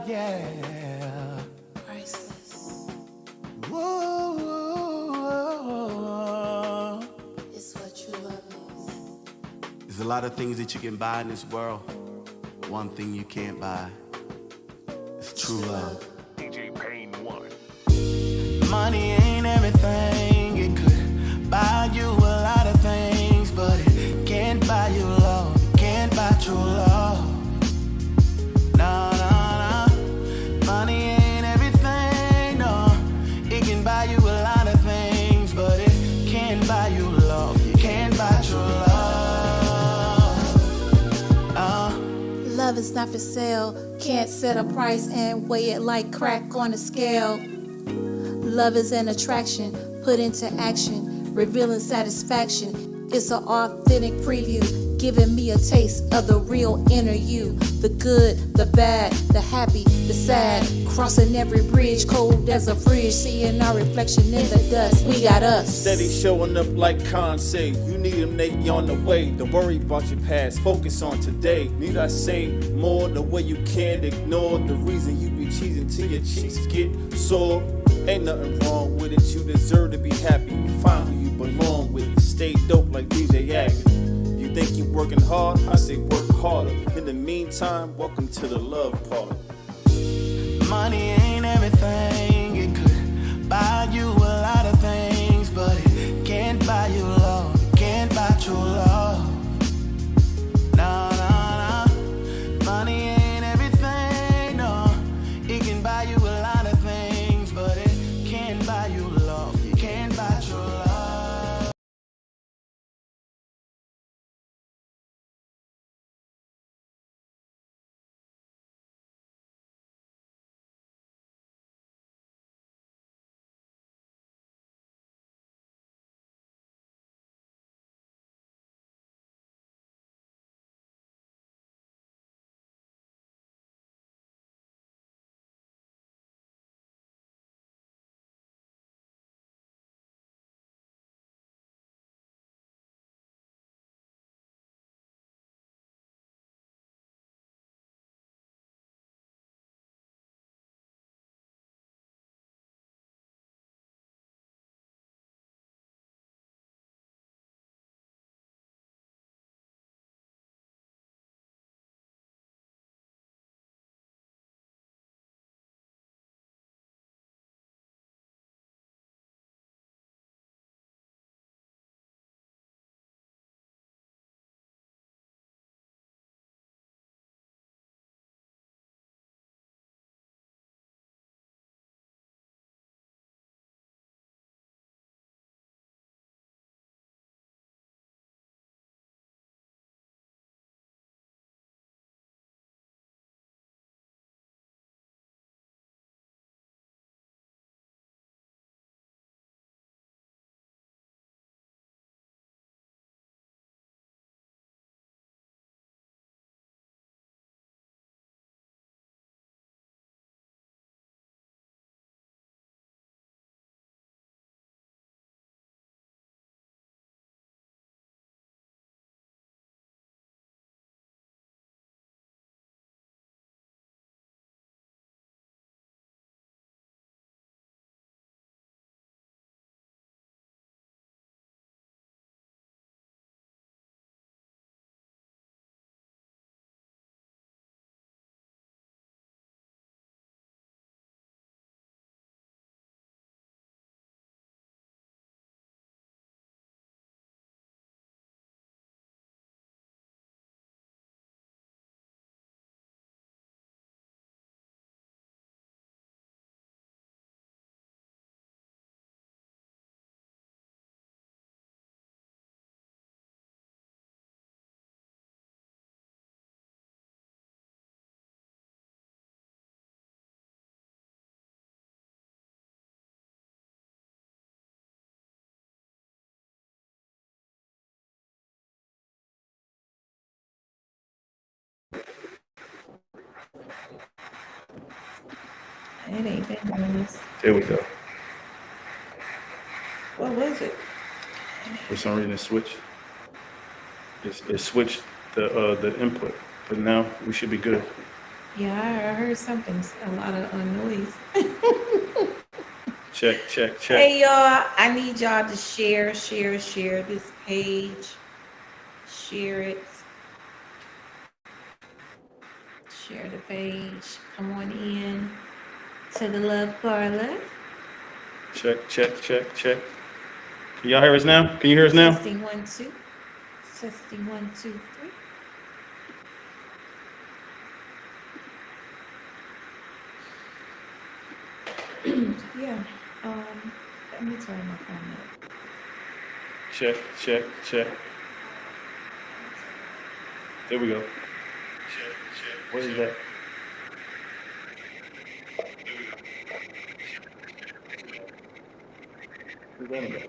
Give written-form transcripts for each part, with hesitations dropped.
yeah. Priceless. Whoa. It's what true love is. There's a lot of things that you can buy in this world. One thing you can't buy is true love. DJ Payne 1. Money ain't everything. It could buy you a lot of things, but it can't buy you love. It can't buy true love. No, no, no. Money ain't everything, no. It can buy you a lot of things, but it can't buy you love. You can't buy true love. Love is not for sale. Can't set a price and weigh it like crack on a scale. Love is an attraction, put into action, revealing satisfaction. It's an authentic preview, giving me a taste of the real inner you. The good, the bad, the happy, the sad. Crossing every bridge, cold as a fridge. Seeing our reflection in the dust. We got us. Steady showing up like Khan say. You need them, they on the way. Don't worry about your past, focus on today. Need I say more? The way you can't ignore the reason you be cheesing till your cheeks get sore. Ain't nothing wrong with it, you deserve to be happy. Find who you belong with, stay dope like DJ Agnew. You think you working hard? I say work harder. In the meantime, welcome to the love party. Money ain't everything. It could buy you a lot of things, but it can't buy you love. It can't buy true love. No, no, no. Money ain't everything, no. It can buy you a lot of things, but it can't buy you love. You can't buy true love. It ain't been nice. There we go. What was it? For some reason, it switched. It switched the input, but now we should be good. Yeah, I heard something, a lot of noise. Check, check, check. Hey, y'all, I need y'all to share this page. Share it. Share the page. Come on in to the Love Parlor. Check, check, check, check. Can y'all hear us now? Can you hear us now? Testing 1 2. Testing 1 2 3. Yeah. Let me turn my phone up. Check, check, check. There we go. What is that? Who's that about?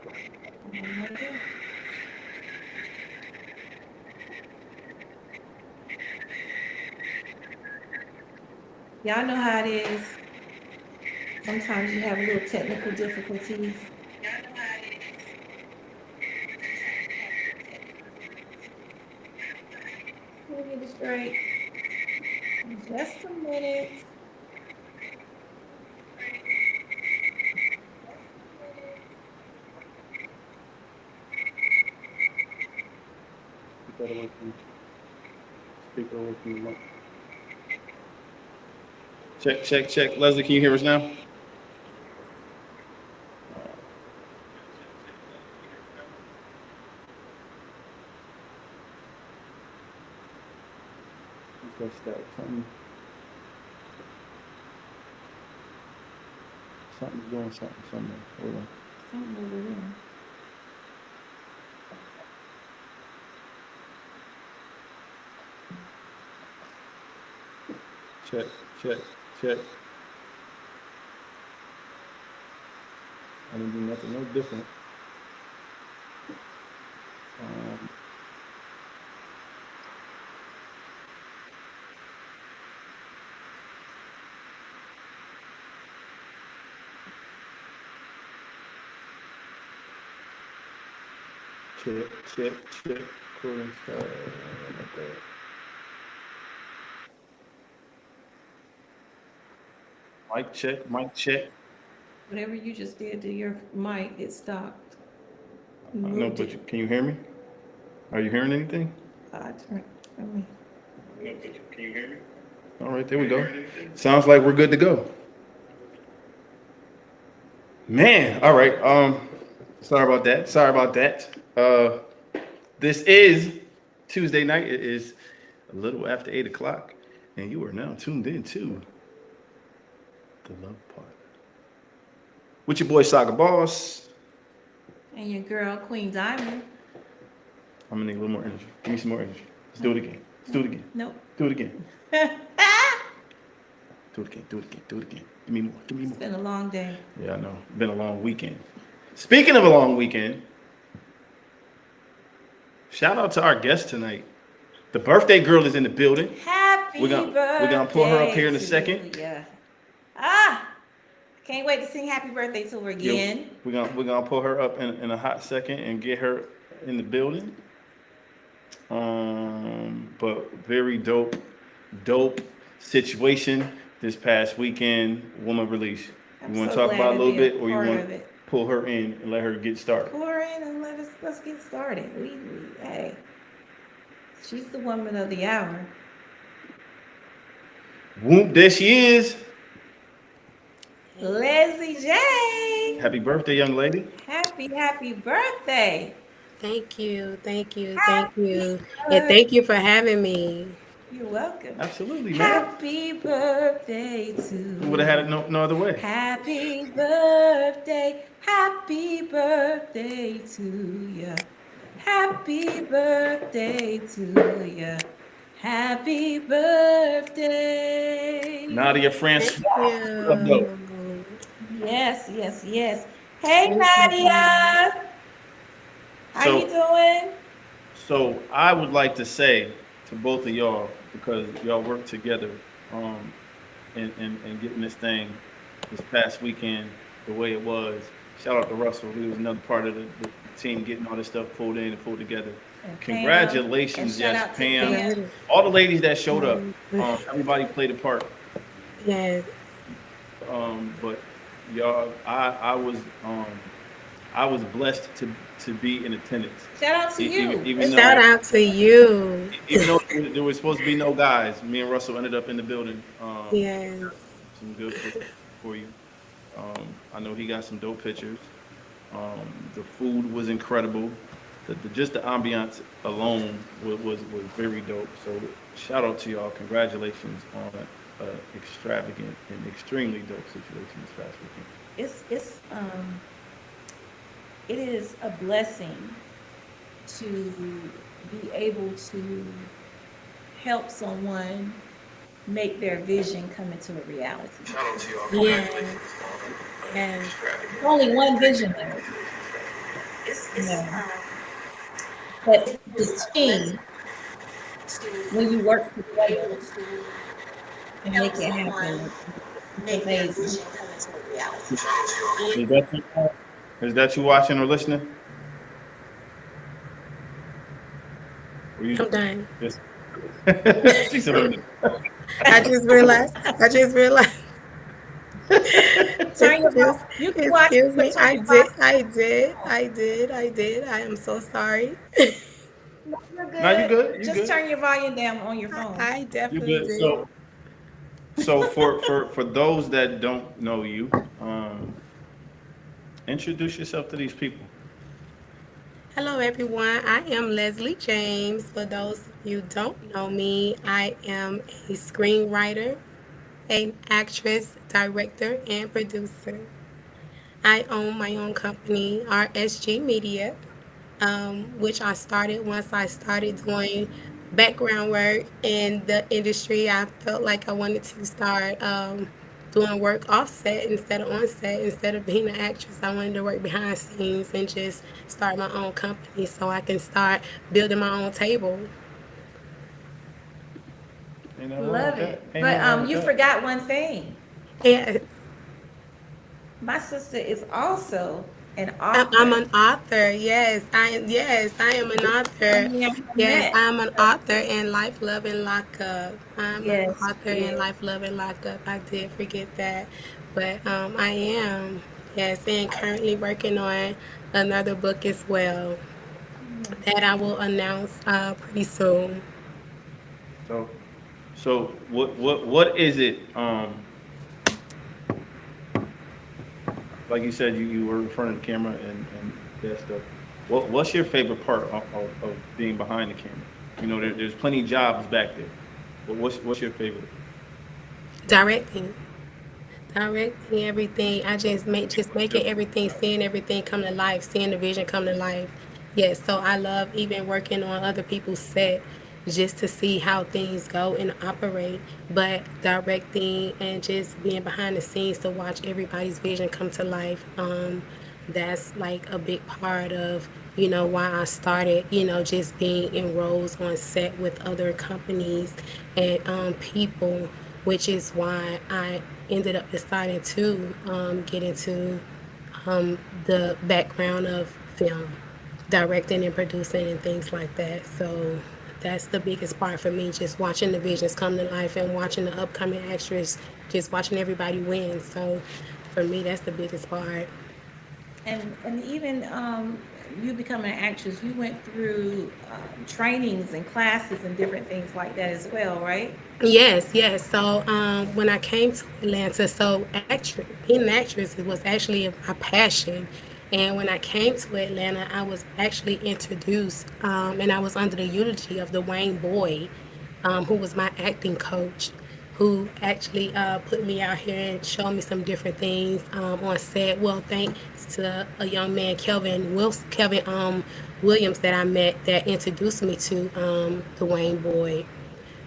Y'all know how it is. Sometimes you have little technical difficulties. We'll get it straight. Just a minute. Speak that away from you. Speak that away from the mic. Check, check, check. Leslie, can you hear us now? Let's go start. Something's doing something somewhere. Hold on. Something over there. Check, check, check. I didn't do nothing no different. Check, check, check. Recording start. Okay. Mic check, mic check. Whatever you just did to your mic, it stopped. No, but can you hear me? Are you hearing anything? I turned. Let me. Can you hear me? All right, there we go. Sounds like we're good to go. Man, all right. Sorry about that. Sorry about that. This is Tuesday night. It is a little after 8 o'clock, and you are now tuned in to the Love Part with your boy Saga Boss. And your girl, Queen Diamond. I'm gonna need a little more energy. Give me some more energy. Let's do it again. Let's do it again. Nope. Do it again. Do it again. Do it again. Do it again. Give me more. Give me more. It's been a long day. Yeah, I know. Been a long weekend. Speaking of a long weekend, shout out to our guest tonight. The birthday girl is in the building. Happy birthday. We're gonna pull her up here in a second. Yeah. Can't wait to sing happy birthday to her again. Yeah, we're gonna pull her up in a hot second and get her in the building. But very dope situation this past weekend. Woman release. You want to talk about a little bit, or you want to pull her in and let her get started? Pull her in and let's get started. Hey, she's the woman of the hour. Whoop, there she is. Leslie J. Happy birthday, young lady. Happy birthday. Thank you, thank you, thank you. And thank you for having me. You're welcome. Absolutely, man. Happy birthday to you. We would have had it no other way. Happy birthday to you. Happy birthday to you. Happy birthday. Nadia Francois. Yes. Hey, Nadia. How you doing? So I would like to say to both of y'all, because y'all work together and getting this thing this past weekend the way it was, Shout out to Russell. He was another part of the team getting all this stuff pulled in and pulled together. And Pam, and Congratulations, shout yes, out to Pam. Pam. Yes. All the ladies that showed up. Everybody played a part. Yes. But y'all, I was blessed to be in attendance. Shout out to you. Even though Shout out to you. even though there was supposed to be no guys, me and Russell ended up in the building. Yes. Some good footage for you. I know he got some dope pictures. The food was incredible. Just the ambiance alone was very dope. So shout out to y'all. Congratulations on an extravagant and extremely dope situation this past weekend. It's it is a blessing to be able to help someone make their vision come into a reality. Yes. Yes. There's only one vision there. You know, but it's the team when you work together and make it happen. It's amazing. Is that you watching or listening? Or you I'm done. just she said, I just realized. I just realized. Turn your Excuse, you can watch excuse but me. turn I your did. volume I did. I did. I did. I am so sorry. down. You're no, you good. good. You Just good. turn your volume down on your phone. I You definitely good. did. So for those that don't know you, introduce yourself to these people. Hello, everyone. I am Leslie James. For those of you who don't know me, I am a screenwriter, an actress, director, and producer. I own my own company, RSG Media, which I started once I started doing background work in the industry. I felt like I wanted to start doing work offset instead of on set. Instead of being an actress, I wanted to work behind scenes and just start my own company so I can start building my own table. Ain't nothing wrong with Love that. it. Ain't But nothing wrong with you that. forgot one thing. And My sister is also an I'm author. an author. Yes, I am an author. We never Yes, met. I'm an author in Life, Love, and Lockup. I'm an Yes, author she in is. Life, Love, and Lockup. I did forget that, but I am. Yes, and currently working on another book as well that I will announce pretty soon. So what is it? Like you said, you were in front of the camera and that stuff. What's your favorite part of being behind the camera? You know, there's plenty of jobs back there. But what's your favorite? Directing. Directing everything. I just making everything, seeing everything come to life, seeing the vision come to life. Yes, so I love even working on other people's set just to see how things go and operate. But directing and just being behind the scenes to watch everybody's vision come to life. That's like a big part of why I started just being in roles on set with other companies and people, which is why I ended up deciding to get into the background of film, directing and producing and things like that. So that's the biggest part for me, just watching the visions come to life and watching the upcoming extras, just watching everybody win. So for me, that's the biggest part. And even you becoming an actress, you went through trainings and classes and different things like that as well, right? Yes, yes. So when I came to Atlanta, so being an actress was actually my passion. And when I came to Atlanta, I was actually introduced, and I was under the eulogy of the Wayne Boy, who was my acting coach, who actually put me out here and showed me some different things on set. Well, thanks to a young man, Kelvin Williams, that I met that introduced me to the Wayne Boy.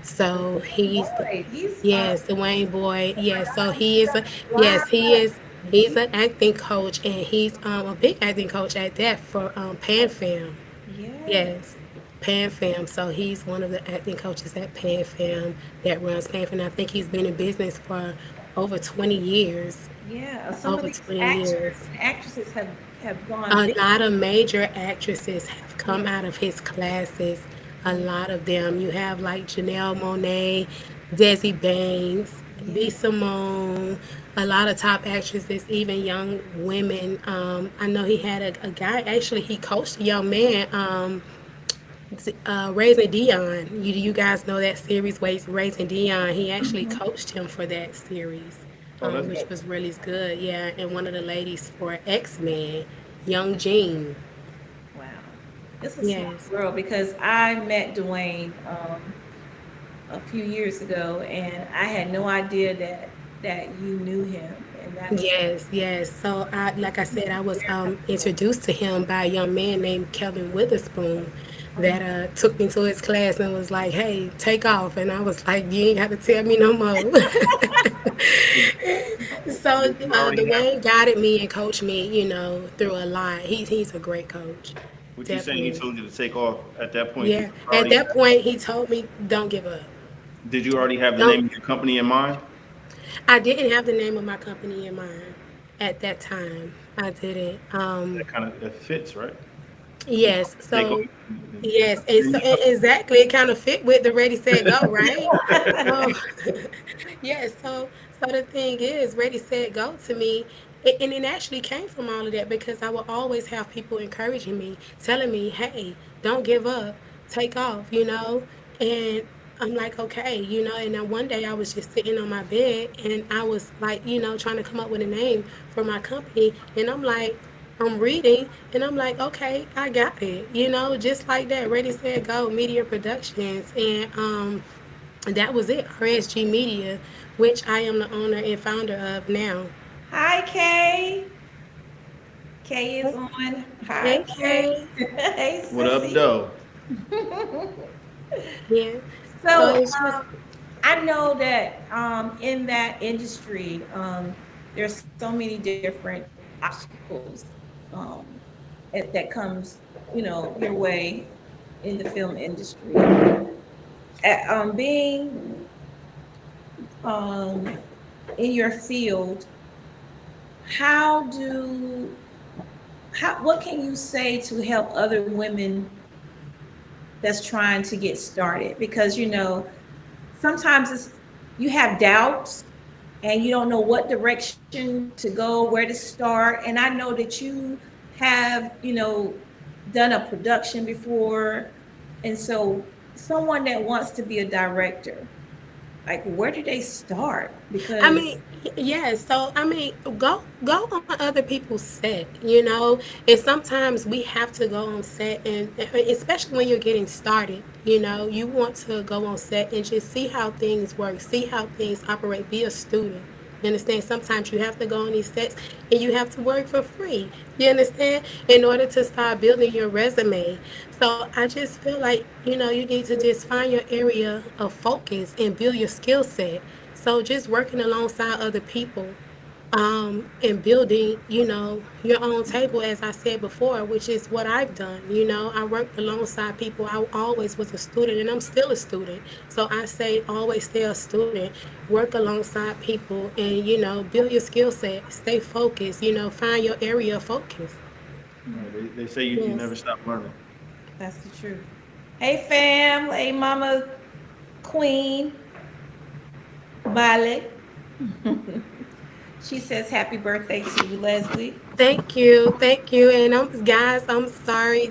So Boy, he's yes, the Wayne boy. Yes, so he is a wow. yes, he is he's an acting coach and he's a big acting coach at that for Pan Fam. Yes, Yes, Pan Fam. So he's one of the acting coaches at Pan Fam that runs Pan Fam. I think he's been in business for over 20 years. Yeah, some of over these 20 actors years. and actresses have gone A big. lot of major actresses have come Yeah. out of his classes. A Yeah. lot of them. You have like Janelle Monáe, Desi Banks, B. Yeah. Simone, a lot of top actresses, even young women. I know he had a guy, actually, he coached a young man, Raising Dion. You guys know that series, Raising Dion. He actually Mhm. coached him for that series, Oh, that's which dope. was really good. Yeah, and one of the ladies for X Men, Young Jean. Wow. It's a small Yes. world because I met Dwayne a few years ago, and I had no idea that you knew him, and that's Yes, yes. So, like I said, I was very cool. introduced to him by a young man named Kevin Witherspoon that Mhm. took me to his class and was like, "Hey, take off," and I was like, "You ain't got to tell me no more." So, Did you already have? Dwayne guided me and coached me, through a lot. He's a great coach, What you saying? He definitely. told you to take off at that point. Did Yeah. you At already that point, he told me, "Don't give up. did you already have the Don't." name of your company in mind? I didn't have the name of my company in mind at that time. I didn't. That kind of that fits, right? Yes. Take off. So yes, and so exactly, it kind of fit with the Ready Set Go, right? So yes, so the thing is, Ready Set Go to me, and it actually came from all of that because I will always have people encouraging me, telling me, "Hey, don't give up, take off," and I'm like, okay, and then one day I was just sitting on my bed and I was like, trying to come up with a name for my company, and I'm reading and I'm like, okay, I got it, just like that. Ready, Set, Go, Media Productions. And that was it, RSG Media, which I am the owner and founder of now. Hi, Kay. Kay is on. Hi, Hey, Kay. Kay. Hey, What up, Sissy. though? Yeah. So So it's just, I know that in that industry, there's so many different obstacles um, that comes, your way in the film industry. Being um, in your field, how do what can you say to help other women that's trying to get started? Because sometimes you have doubts and you don't know what direction to go, where to start. And I know that you have, done a production before. And so someone that wants to be a director, like where do they start? I mean, Because yeah. So I mean, go on other people's set, and sometimes we have to go on set, and especially when you're getting started, you want to go on set and just see how things work, see how things operate, be a student. You understand? Sometimes you have to go on these sets and you have to work for free. You understand? In order to start building your resume. So I just feel like, you need to just find your area of focus and build your skill set. So just working alongside other people, and building, your own table, as I said before, which is what I've done. I worked alongside people. I always was a student, and I'm still a student. So I say always stay a student, work alongside people, and build your skill set, stay focused, find your area of focus. Right, they say you Yes. never stop learning. that's the truth. Hey fam, hey mama queen, Violet. She says happy birthday to you, Leslie. Thank you, and guys, I'm sorry.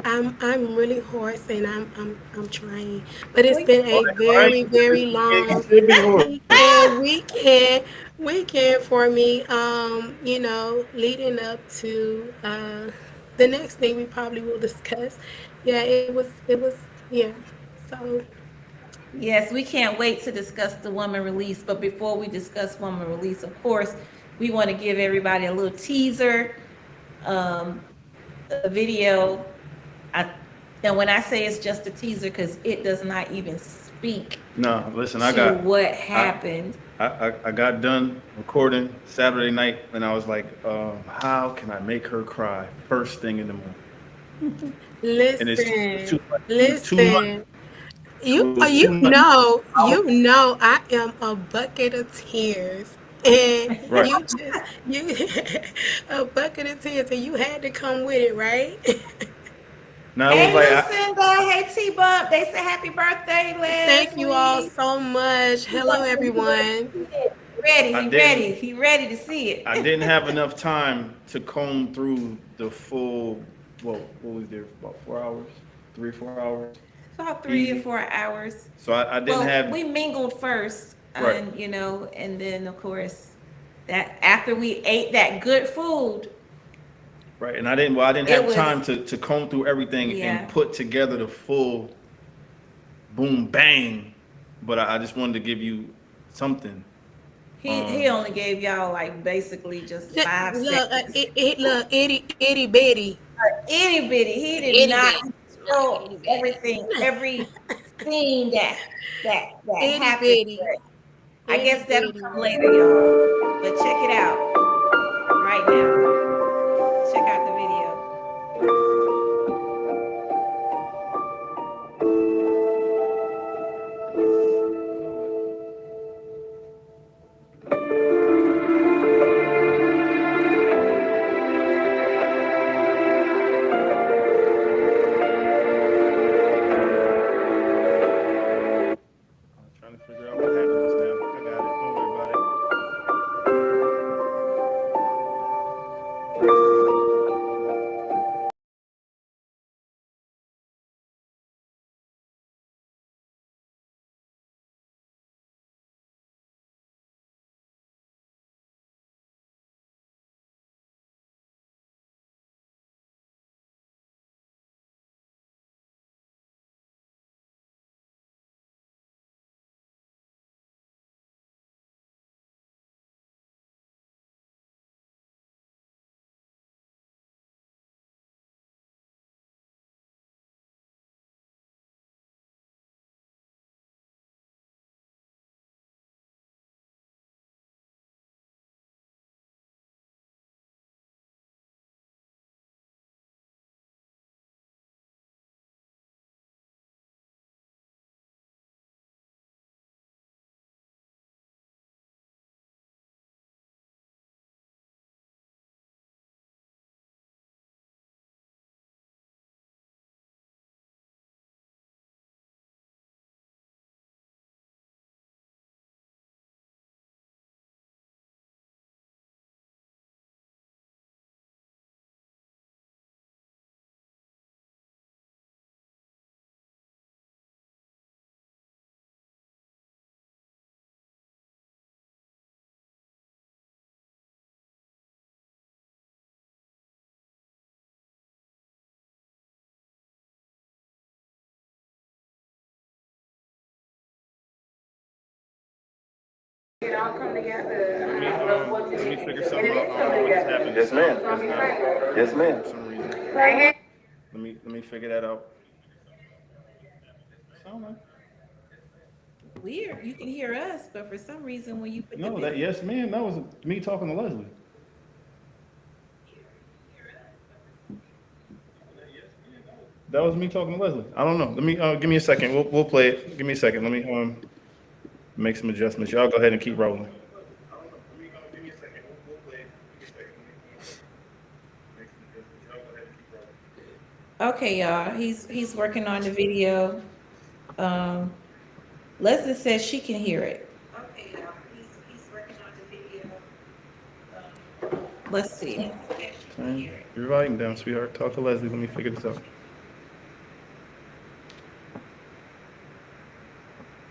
I'm really hoarse, and I'm trying, but it's We been All a right, all right. very very You long should be horse. weekend for me. Leading up to the next thing we probably will discuss. Yeah, it was yeah. So Yes, we can't wait to discuss the woman release. But before we discuss woman release, of course, we want to give everybody a little teaser. The video, I, and when I say it's just a teaser, because it does not even speak No, listen, to what I, happened. I got done recording Saturday night, and I was like, how can I make her cry first thing in the morning? And it's listen, too much. listen. It You was too you much. know I you know I am a bucket of tears And Right. you a bucket of tears, and you had to come with it, right? Now it was Hey, like Lucinda. Hey, T Bump. They said happy birthday, Thank you all Leslie. so much. He Hello, wants he wants everyone. to see it. Ready. I He didn't ready. He ready to see I it. didn't have enough time to comb through the full. Well, what was there? About 4 hours, 3 4 hours, About three or easy. 4 hours. So I didn't Well, have we mingled first, right, and and then of course that after we ate that good food, right, and I didn't. Well, I didn't it have was time to comb through everything and yeah. put together the full boom bang. But I just wanted to give you something. He only gave y'all like basically just five Look, seconds. look, itty bitty, Itty bitty. He did itty not bitty, like show itty bitty, everything, every scene that itty happened. bitty, But I itty guess that'll bitty. come later, y'all. But check it out right now. Check out the video. I'm trying to figure out what happened just now. I got it. Don't worry about it. Let me figure something out. I don't know what just happened. The sound is not working for some reason. Let me figure that out. Sound like Weird. You can hear us, but for some reason when you put the no, video, that yes, man. That was me talking to Leslie. That was me talking to Leslie. I don't know. Let me give me a second. We'll play it. Give me a second. Let me make some adjustments. Y'all go ahead and keep rolling. okay, y'all. He's working on the video. Um, Leslie says she can hear it. Okay, y'all. He's working on the video. Let's see. Turn your volume down, sweetheart. Talk to Leslie. Let me figure this out.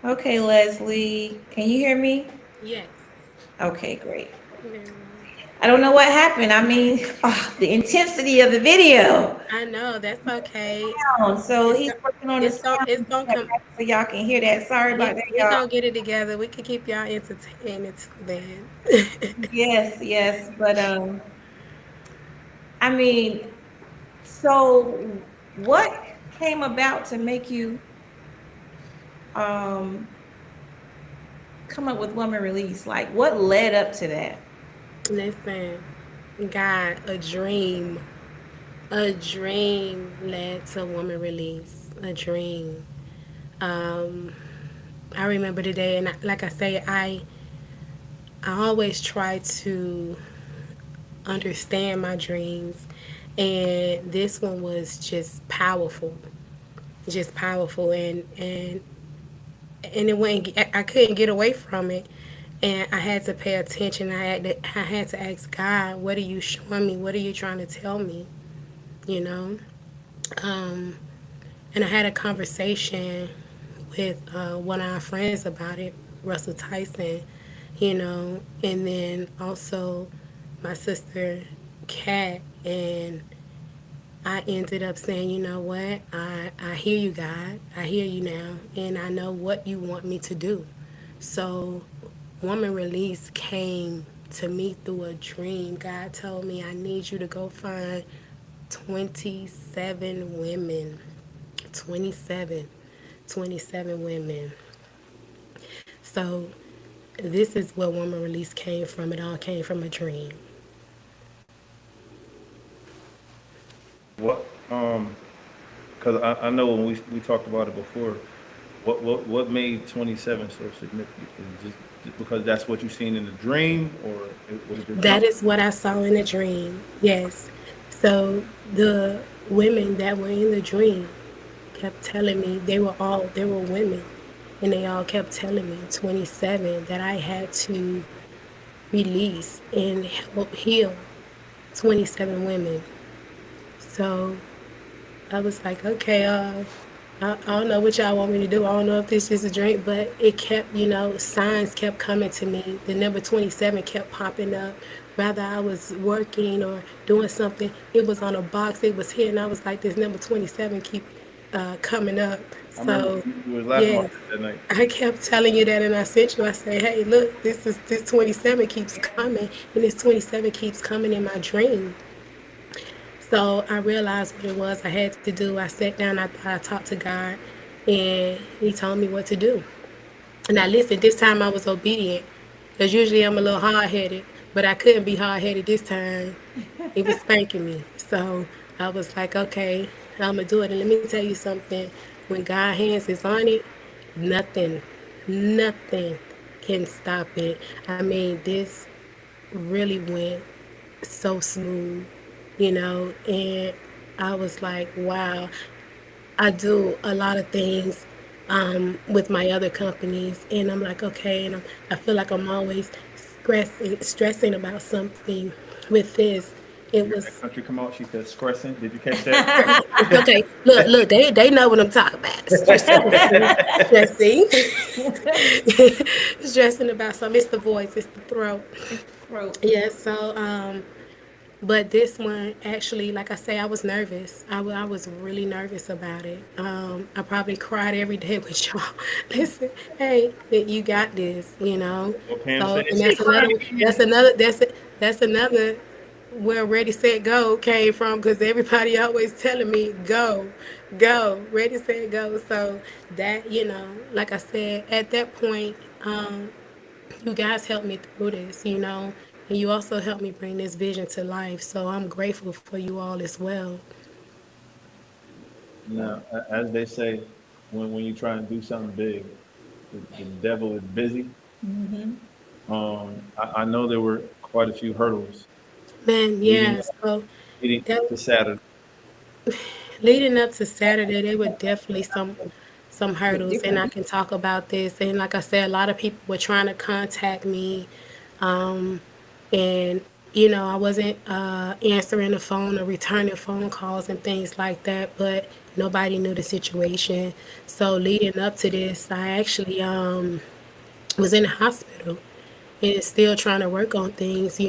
Okay, Leslie, can you hear me? Yes. Okay, great. Very well. I don't know what happened. I mean, the intensity of the video. I know that's okay. So It's he's go- working on the it's so sound it's gonna come. so y'all can hear that. Sorry about that, He y'all. gonna get it together. We can keep y'all entertained until then. Yes, yes, but I mean, so what came about to make you um come up with woman release? Like, what led up to that? Listen, God, a dream led to woman release. A dream. Um, I remember the day, and like I say, I always try to understand my dreams, and this one was just powerful, and it went. I couldn't get away from it, and I had to pay attention. I had to ask God, "What are you showing me? What are you trying to tell me?" You know. Um, and I had a conversation with one of our friends about it, Russell Tyson. And then also my sister Kat, and I ended up saying, you know what, I hear you, God. I hear you now, and I know what you want me to do. So, Woman Release came to me through a dream. God told me, I need you to go find 27 women. 27. 27 women. So, this is where Woman Release came from. It all came from a dream. What? Because I know when we talked about it before. What made 27 so significant? Is it just because that's what you seen in the dream, or was it That something? is what I saw in the dream. Yes. So the women that were in the dream kept telling me they were women, and they all kept telling me 27 that I had to release and help heal 27 women. So I was like, okay, I don't know what y'all want me to do. I don't know if this is a drink, but it kept, signs kept coming to me. The number 27 kept popping up. Whether I was working or doing something, it was on a box, it was here, and I was like, this number 27 keep coming up. I remember So, you was laughing yes, about that night. I kept telling you that, and I sent you. I say, hey, look, this 27 keeps coming, and this 27 keeps coming in my dream. So I realized what it was I had to do. I sat down, I talked to God, and He told me what to do. And I listened. This time I was obedient, because usually I'm a little hard headed, but I couldn't be hard headed this time. He was spanking me. So I was like, okay, I'm going to do it. And let me tell you something. When God's hands is on it, nothing, nothing can stop it. I mean, this really went so smooth, and I was like, wow. I do a lot of things with my other companies, and I'm like, okay, and I feel like I'm always stressing about something. With this, You it hear that was country come out? She said, "Scressing." Did you catch that? okay. Look, they know what I'm talking about. Stressing, stressing about something. It's the voice, it's the throat. Throat. Yeah. So, but this one, actually, like I say, I was nervous. I was really nervous about it. I probably cried every day with y'all. Listen, hey, you got this. What Pam So, said, and she that's another, crying that's again. another, that's another where Ready Set Go came from, because everybody always telling me go, go, Ready Set Go. So that, like I said, at that point, you guys helped me through this, and you also helped me bring this vision to life. So I'm grateful for you all as well. Now, as they say, when you try and do something big, the devil is busy. Mm-hmm. I know there were quite a few hurdles Man, leading yeah. So leading that to Saturday. leading up to Saturday, there were definitely some With hurdles, and different I people. can talk about this. And like I said, a lot of people were trying to contact me, and I wasn't answering the phone or returning phone calls and things like that. But nobody knew the situation. So leading up to this, I actually was in the hospital and still trying to work on things.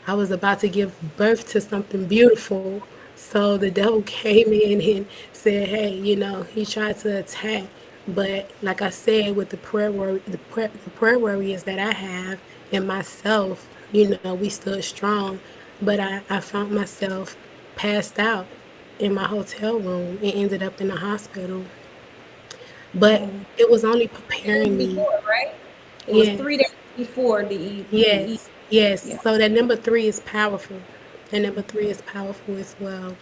I was about to give birth to something beautiful. So the devil came in and said, hey, he tried to attack. But like I said, with the prayer warriors that I have and myself, we stood strong. But I found myself passed out in my hotel room and ended up in the hospital. But Mm. it was only Days preparing me. before, right? It was Yeah. 3 days before the Yes, yes. yeah. So that number three is powerful. That number three is powerful as well.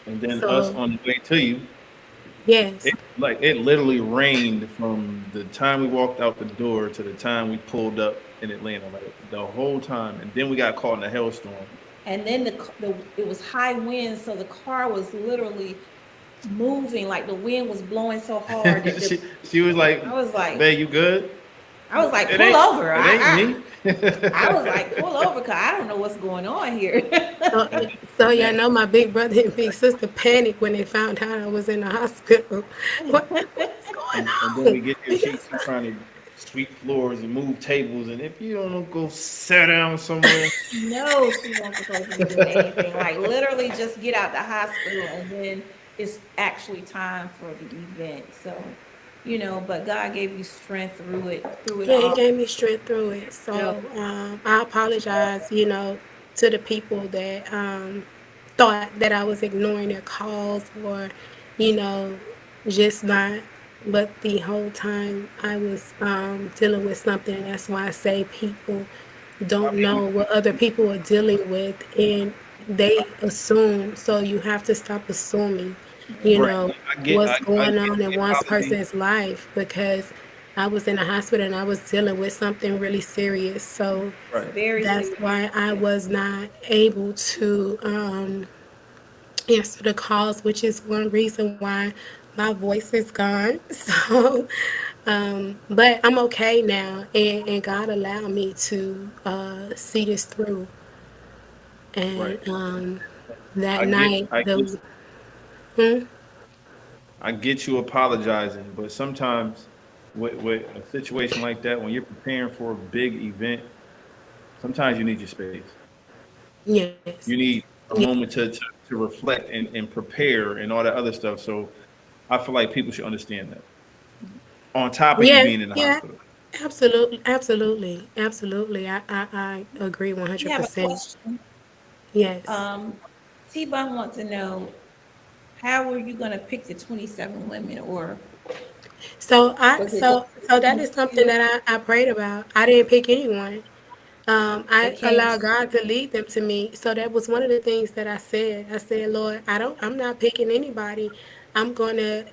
And then us So on the way to you. Yes. It like it literally rained from the time we walked out the door to the time we pulled up in Atlanta, like the whole time. And then we got caught in a hailstorm. And then it was high wind, so the car was literally moving, like the wind was blowing so hard that She was like, I was like, "Babe, you good? It pull ain't over. it ain't me." I was like, pull over, cause I don't know what's going on here. So, so yeah, I know my big brother and big sister panicked when they found out I was in the hospital. What's going And then we on? get there, Because she trying to sweep floors and move tables, and if you don't go sit down somewhere, No, she wasn't supposed to be doing anything. Like literally just get out the hospital and then it's actually time for the event. So, but God gave you strength through it yeah, he all. gave me strength through it. You So I apologize, to the people that thought that I was ignoring their calls or, you know, just not. But the whole time I was dealing with something. And that's why I say people I don't mean, know what other people are dealing with and they assume. So you have to stop assuming, you right? know, I what's get going on in the one apology, person's life because I was in a hospital and I was dealing with something really serious. So right? very that's serious. why I was not able to answer the calls, which is one reason why my voice is gone. So, but I'm okay now, and God allowed me to see this through. Right. And that night, I get the hmm? I get you apologizing, but sometimes with a situation like that, when you're preparing for a big event, sometimes you need your space. Yes, You need a yeah, moment to reflect and prepare and all that other stuff. So I feel like people should understand that. On top of you yeah, being in the yeah. hospital. Absolutely, absolutely, absolutely. I agree We have a 100%. question. Yes. Um, T-Bone wants to know, how were you going to pick the 27 women, or So I was it so so that is something you? that I prayed about. I didn't pick anyone. It I came allowed to God to lead them to me. So that was one of the things that I said. I said, Lord, I'm not picking anybody. I'm gonna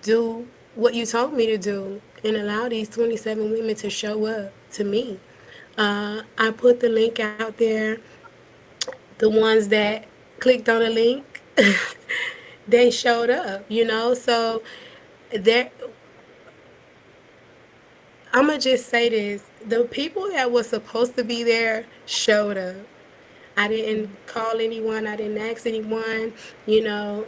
do what you told me to do and allow these 27 women to show up to me. I put the link out there. The ones that clicked on the link, they showed up. So there, I'm gonna just say this: the people that were supposed to be there showed up. I didn't call anyone. I didn't ask anyone. You know,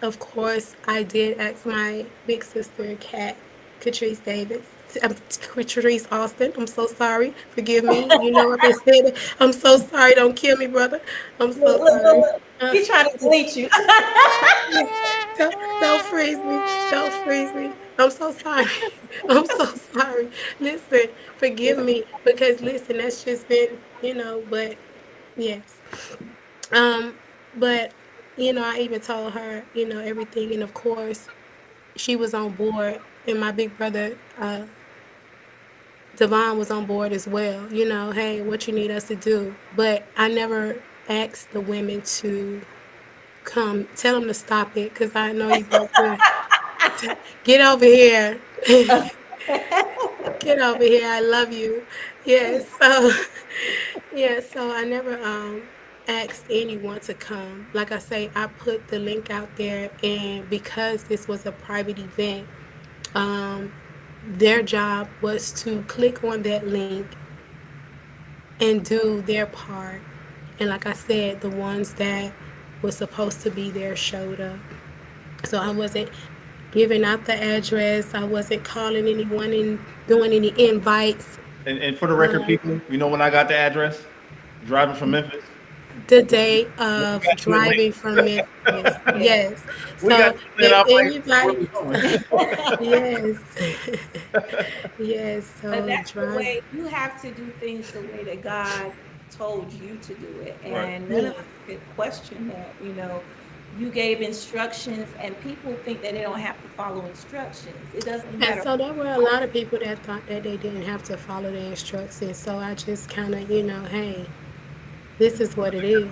of course, I did ask my big sister, Kat, Catrice Davis, Catrice Alston. I'm so sorry. Forgive me. You know I've been saying it. I'm so sorry. Don't kill me, brother. I'm so look, look, look, sorry. look. He trying to delete you. Don't freeze me. Don't freeze me. I'm so sorry. I'm so sorry. Listen, forgive me because listen, that's just been. But yes. Um, but I even told her, everything, and of course, she was on board, and my big brother, Devon, was on board as well. Hey, what you need us to do? But I never asked the women to come. Tell them to stop it, because I know you about to get over here. Get over here. I love you. Yes. So, yeah. So I never asked anyone to come. Like I say, I put the link out there, and because this was a private event, um, their job was to click on that link and do their part. And like I said, the ones that were supposed to be there showed up. So I wasn't giving out the address. I wasn't calling anyone and doing any invites. And for the record, people, you know when I got the address? Driving from Memphis. The day We of got to Atlanta. driving from Memphis. Yeah. Yes. We got So to Atlanta. if I'm like, where anybody, we going? yes, yes. But So that's the drive. way you have to do things, the way that God told you to do it. Right. And none Yeah. of us could question that. You gave instructions, and people think that they don't have to follow instructions. It doesn't And matter. so there were a lot of people that thought that they didn't have to follow the instructions. So I just kind of, hey, this is what it is.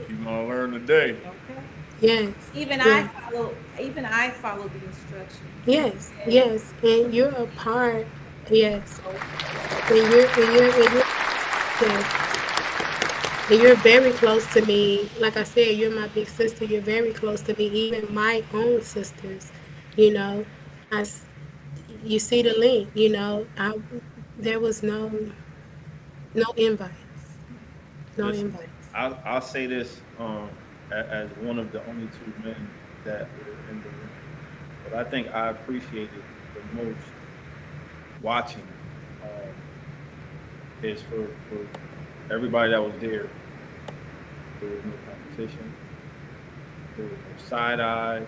You're gonna learn today. Okay. Yes. Even I Yes. follow. Even I follow the instructions. Yes. Yes. And you're a part. Yes. And you're yes. And you're very close to me. Like I said, you're my big sister. You're very close to me. Even my own sisters, you know, I, s- you see the link, there was no invites, no Listen, invites. I'll say this as one of the only two men that were in the room. But I think I appreciated the most watching um, is for everybody that was there. There was no competition. There was no side eyes.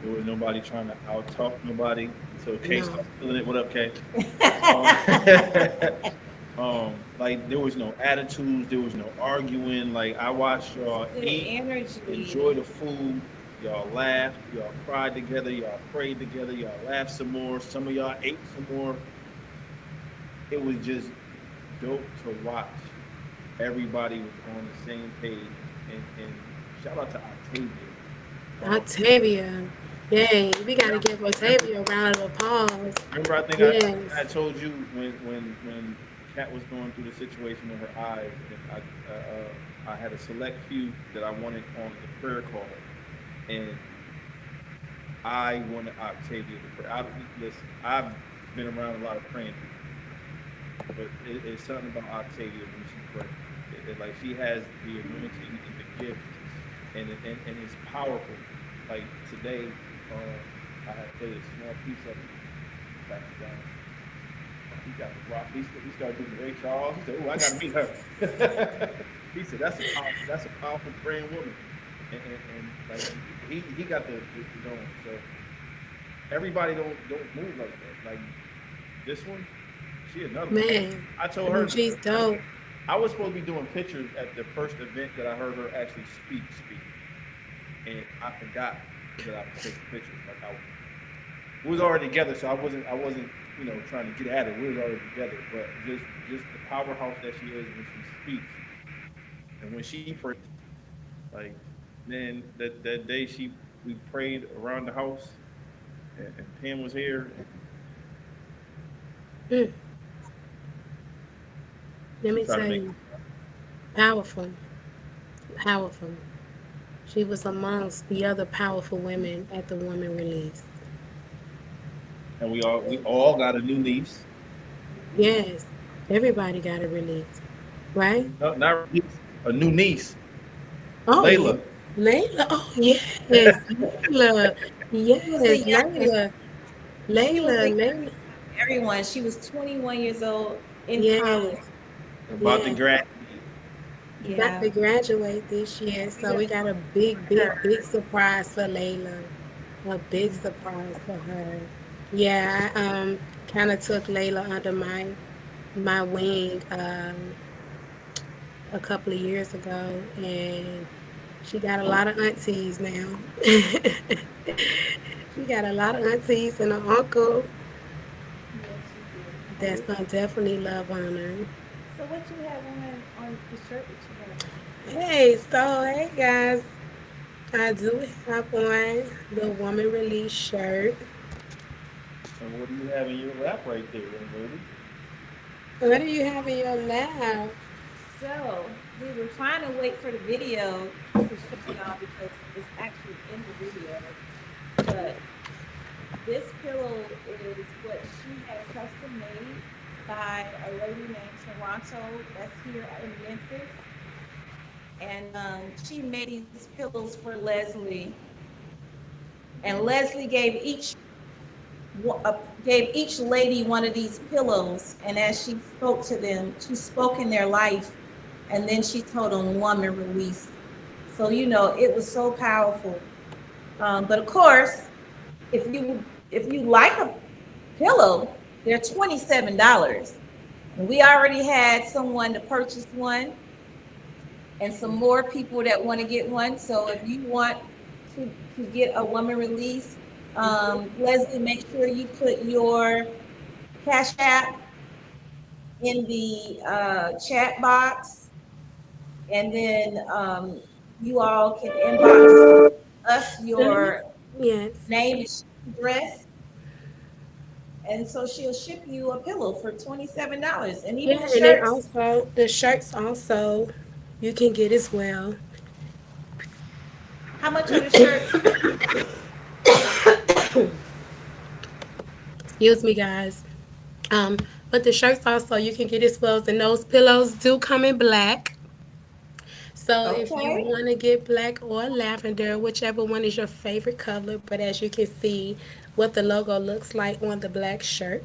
There was nobody trying to out talk nobody. So Kay No, started feeling it. What up, Kay? Um, like there was no attitudes, there was no arguing. Like I watched y'all Good eat, enjoy energy. the food, y'all laughed, y'all cried together, y'all prayed together, y'all laughed some more. Some of y'all ate some more. It was just dope to watch. Everybody was on the same page, and shout out to Octavia. Um, Octavia. Yay, we gotta give Octavia a round of applause. Remember, I Yes. told you when Kat was going through the situation with her eyes, and I had a select few that I wanted on the prayer call, and I wanted Octavia to pray. Listen, I've been around a lot of praying people, but it's something about Octavia when she prays. Like she has the anointing and the gift, and it's powerful. Like today, I had played a small piece of it. Back down. He got the rock. He started doing Ray Charles. He said, "Oh, I got to meet her." He said, That's a powerful praying woman." And like he got the going. So everybody don't move like that. Like this one, she another one. Man, I told her she's dope. I was supposed to be doing pictures at the first event that I heard her actually speak, and I forgot that I was taking pictures. Like we was already together, so I wasn't trying to get at her. We was already together, but just the powerhouse that she is when she speaks and when she prays. Like then that day we prayed around the house, and Pam was here. And Mm, let she me tried to tell make, you, powerful, powerful. She was amongst the other powerful women at the woman release. and we all got a new niece. Yes, everybody got a release, right? No, not niece, a new niece, Oh, Layla. Layla. Oh, yes, Layla. She was the Yes, youngest. Layla. She was the Layla. youngest of everyone. She was 21 years old in college. Yes, About to yes. graduate. About Yeah. to graduate this year, We so were we got a big, big, her. big surprise for Layla. A big surprise for her. Yeah, I kind of took Layla under my wing a couple of years ago, and she got a lot of aunties now. She got a lot of aunties and an uncle Yes, she did. that's gonna definitely love on her. So what you have on the shirt that you have on? Hey, so hey guys, I do have on the woman release shirt. And what do you have in your lap right there, young lady? What do you have in your lap? So we were trying to wait for the video to show y'all because it's actually in the video. But this pillow is what she had custom made by a lady named Toronto that's here in Memphis. And she made these pillows for Leslie. And Leslie gave each lady one of these pillows. And as she spoke to them, she spoke in their life. And then she told them woman release. So it was so powerful. But of course, if you like a pillow, they're $27. And we already had someone to purchase one and some more people that want to get one. So if you want to get a woman release, Leslie, make sure you put your Cash App in the chat box, and then you all can inbox us Mhm. your Yes. name and address. And so she'll ship you a pillow for $27. And even Yeah, the and then shirts. also the shirts also you can get as well. How much are the shirts? Excuse me, guys. Um, but the shirts also you can get as well, and those pillows do come in black. So if you Okay. want to get black or lavender, whichever one is your favorite color, but as you can see what the logo looks like on the black shirt,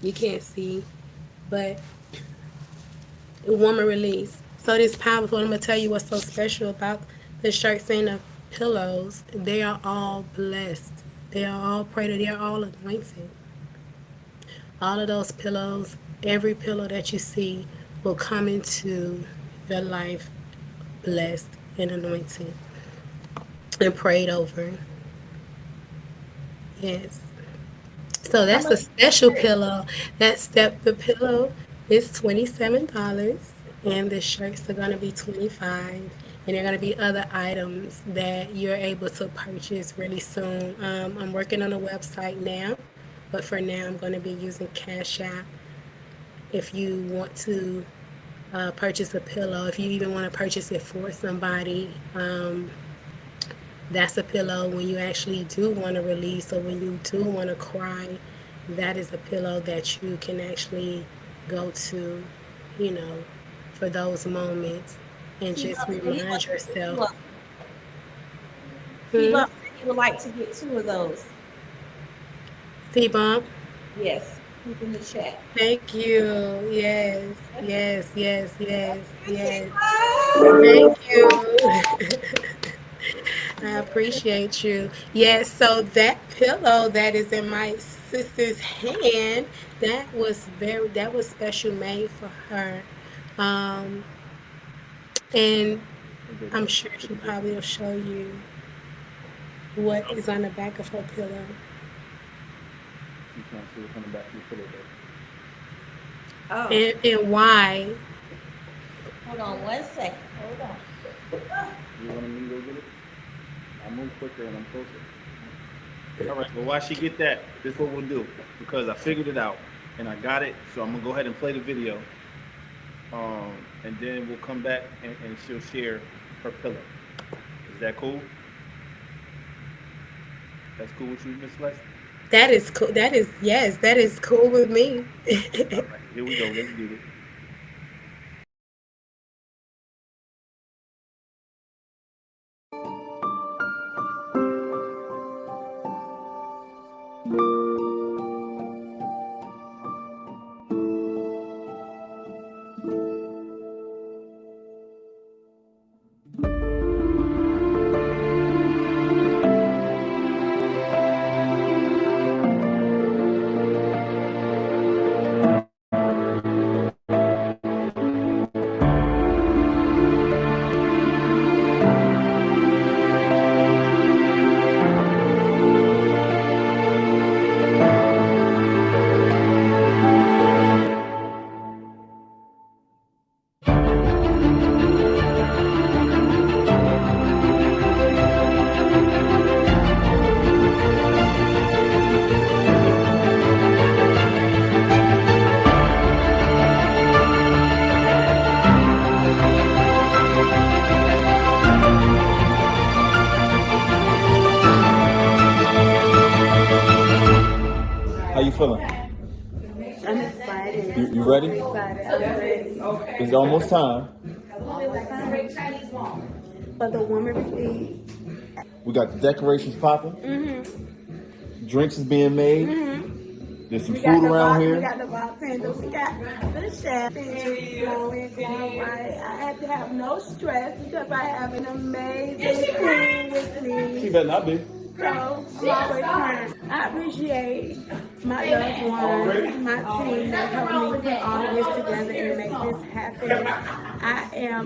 you can't see, but warmer release. So this powerful. I'm gonna tell you what's so special about the shirts and the pillows. They are all blessed. They are all prayed. They are all anointed. All of those pillows, every pillow that you see, will come into your life blessed and anointed and prayed over. Yes. So How that's much a is the special shirt? pillow. That step the pillow is $27 and the shirts are gonna be 25, and there are gonna be other items that you're able to purchase really soon. I'm working on a website now, but for now I'm gonna be using Cash App. If you want to purchase a pillow, if you even want to purchase it for somebody, that's a pillow when you actually do want to release or when you do want to cry. That is a pillow that you can actually go to, you know, for those moments and just T-Bump said he remind wants to get two yourself. of Hmm? T-Bump said he would like to get two of those. T-Bump, Yes, he's in the chat. thank you. Yes, yes, yes, yes, yes. T-Bump. Thank you. I appreciate you. Yes, so that pillow that is in my sister's hand, that was special made for her. Um, and I'm sure she probably will show you what is on the back of her pillow. You can't see what's on the back of your pillow, though. Oh, And why. hold on one second. Hold on. You want me to go get it? I move quicker and I'm closer. All right. Well, while she get that, this is what we'll do because I figured it out and I got it. So I'm gonna go ahead and play the video. And then we'll come back and she'll share her pillow. Is that cool? That's cool with you, Miss Leslie? That is cool. That is, yes, that is cool with me. All right. Here we go. Let's get it. How you feeling? I'm excited. You ready? I'm excited. I'm ready. It's almost time. For the woman relief. We got the decorations popping. Drinks is being made. There's some We got food the around box. We here. got the bartender. We got the chef. Things just flowing right. I had to have no stress because I have an amazing team with She me. better not be. So I'm always trying. I appreciate my loved ones, my team that helped me put all of this together and make this happen.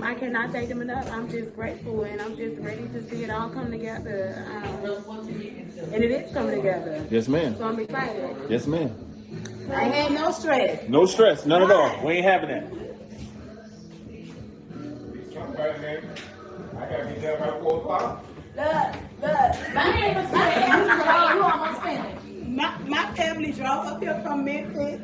I cannot thank them enough. I'm just grateful and I'm just ready to see it all come together. And it is coming together. Yes, ma'am. So I'm excited. Yes, ma'am. I had no stress. No stress, none at all. We ain't having that. My family drove up here from Memphis.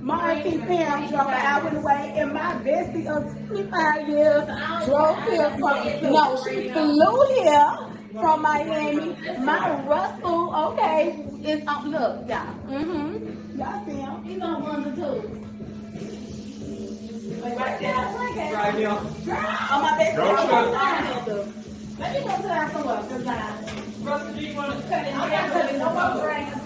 My auntie Pam drove an hour away, and my bestie of 25 years drove here from, no, she flew here from Miami. My Russell, okay, is on, look, y'all. Y'all see him? He's on ones and twos. Right there. Right here. On my bestie. Let me go to that somewhere, because Russell, do you want to cut it? I'm not cutting no more grains.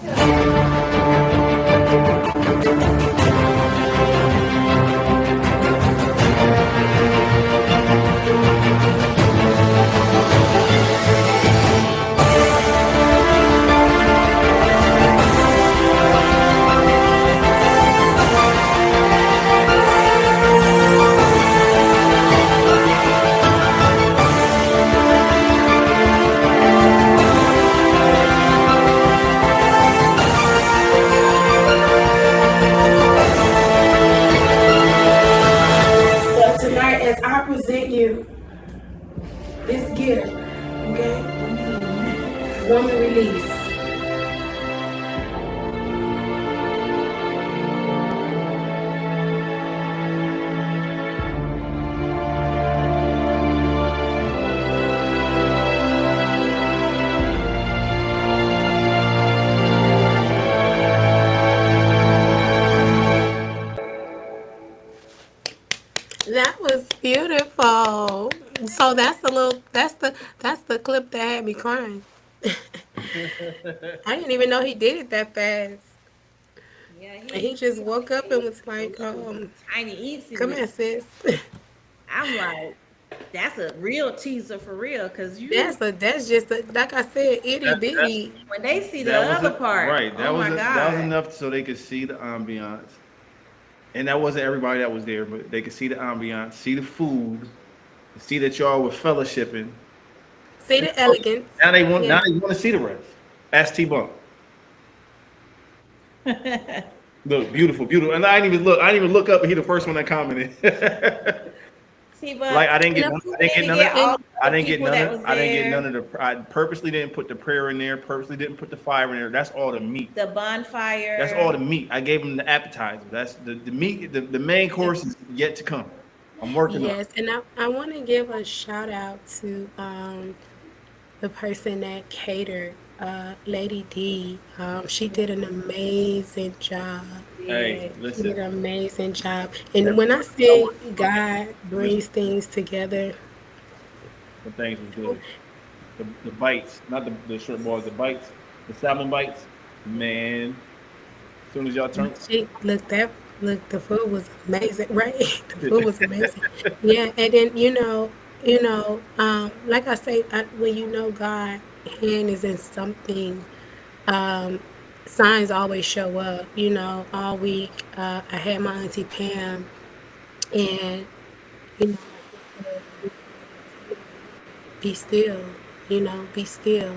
So tonight, as I present you this gift, okay? Woman release. That was beautiful. So that's the clip that had me crying. I didn't even know he did it that fast. Yeah, And he just woke up and was like, tiny easy. come here, sis. I'm like, that's a real teaser for real, cause you That's just like I said, itty That's- bitty. when they see the That was other it. part, Right. That oh was my it. god, That was enough so they could see the ambiance. And that wasn't everybody that was there, but they could see the ambiance, see the food, see that y'all were fellowshipping. See the elegance. Now they want. Yeah. Now they want to see the rest. Ask T-Bone. Look, beautiful, beautiful. And I didn't even look up. And he the first one that commented. see, but Like I didn't get. No, I didn't get none. all Of, I the didn't get people none. that Of, was I didn't get there. none of the. I purposely didn't put the prayer in there. Purposely didn't put the fire in there. That's all the meat. The bonfire. That's all the meat. I gave them the appetizer. That's the meat. The main course is yet to come. I'm working on it. Yes, and I want to give a shout out to the person that catered, Lady D. She did an amazing job. Hey, She did listen. an amazing job. And when I say God brings things together, The things was good. The bites, not the short balls, the bites, the salmon bites. Man, as soon as y'all turn, the food was amazing, right? The food was amazing. Yeah, and then like I say, when you know God hand is in something, um, signs always show up. All week, I had my auntie Pam, and you know, be still. Be still.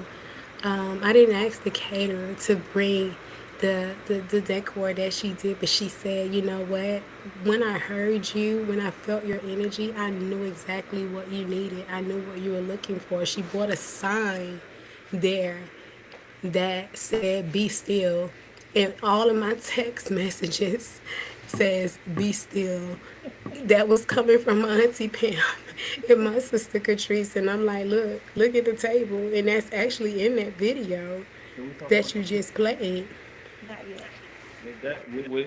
I didn't ask the caterer to bring the decor that she did, but she said, you know what? When I heard you, when I felt your energy, I knew exactly what you needed. I knew what you were looking for. She brought a sign there that said, be still. And all of my text messages says, be still. That was coming from my auntie Pam and my sister Catrice. And I'm like, look at the table. And that's actually in that video that you just played. Not yet.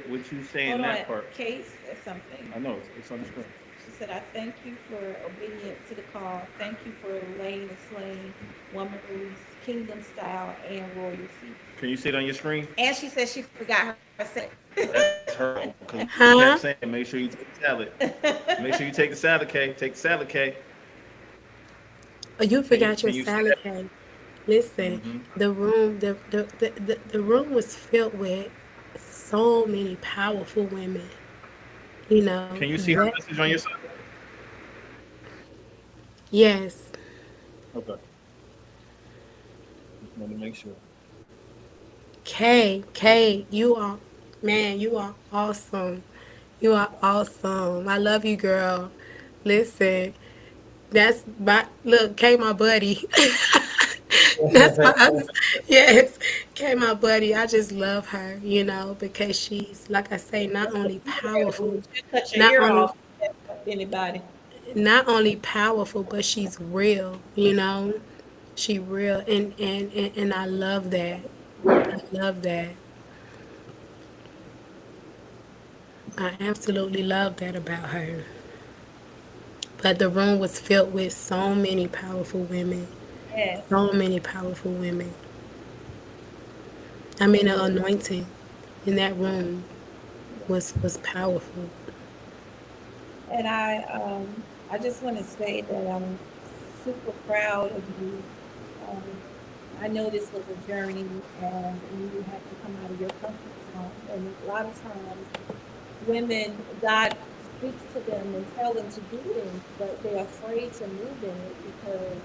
what you saying Hold that on, part? Kate said something. I know it's on the screen. She said, I thank you for obedience to the call. Thank you for laying and slaying, woman release, kingdom style, and royalty. Can you see it on your screen? And she said she forgot her set. That's her. Because you Huh? kept saying, make sure you take the salad. Make sure you take the salad, K. Take the salad, K. Oh, you forgot can your you see salad cake. Listen, the room was filled with so many powerful women. Can you see her that- message on your side? Yes. Okay. Just wanted to make sure. Kay, you are awesome. You are awesome. I love you, girl. Listen, That's my look, K my buddy. That's my other, yes, K my buddy. I just love her, because she's like I say, not only powerful, She'll cut your not ear only off. Anybody? not only powerful, but she's real. She real and I love that. I love that. I absolutely love that about her. But the room was filled with so many powerful women. Yes. So many powerful women. I mean, the anointing in that room was powerful. And I just want to say that I'm super proud of you. Um, I know this was a journey, and you have to come out of your comfort zone. And a lot of times, women, God speaks to them and tell them to do things, but they're afraid to move in it because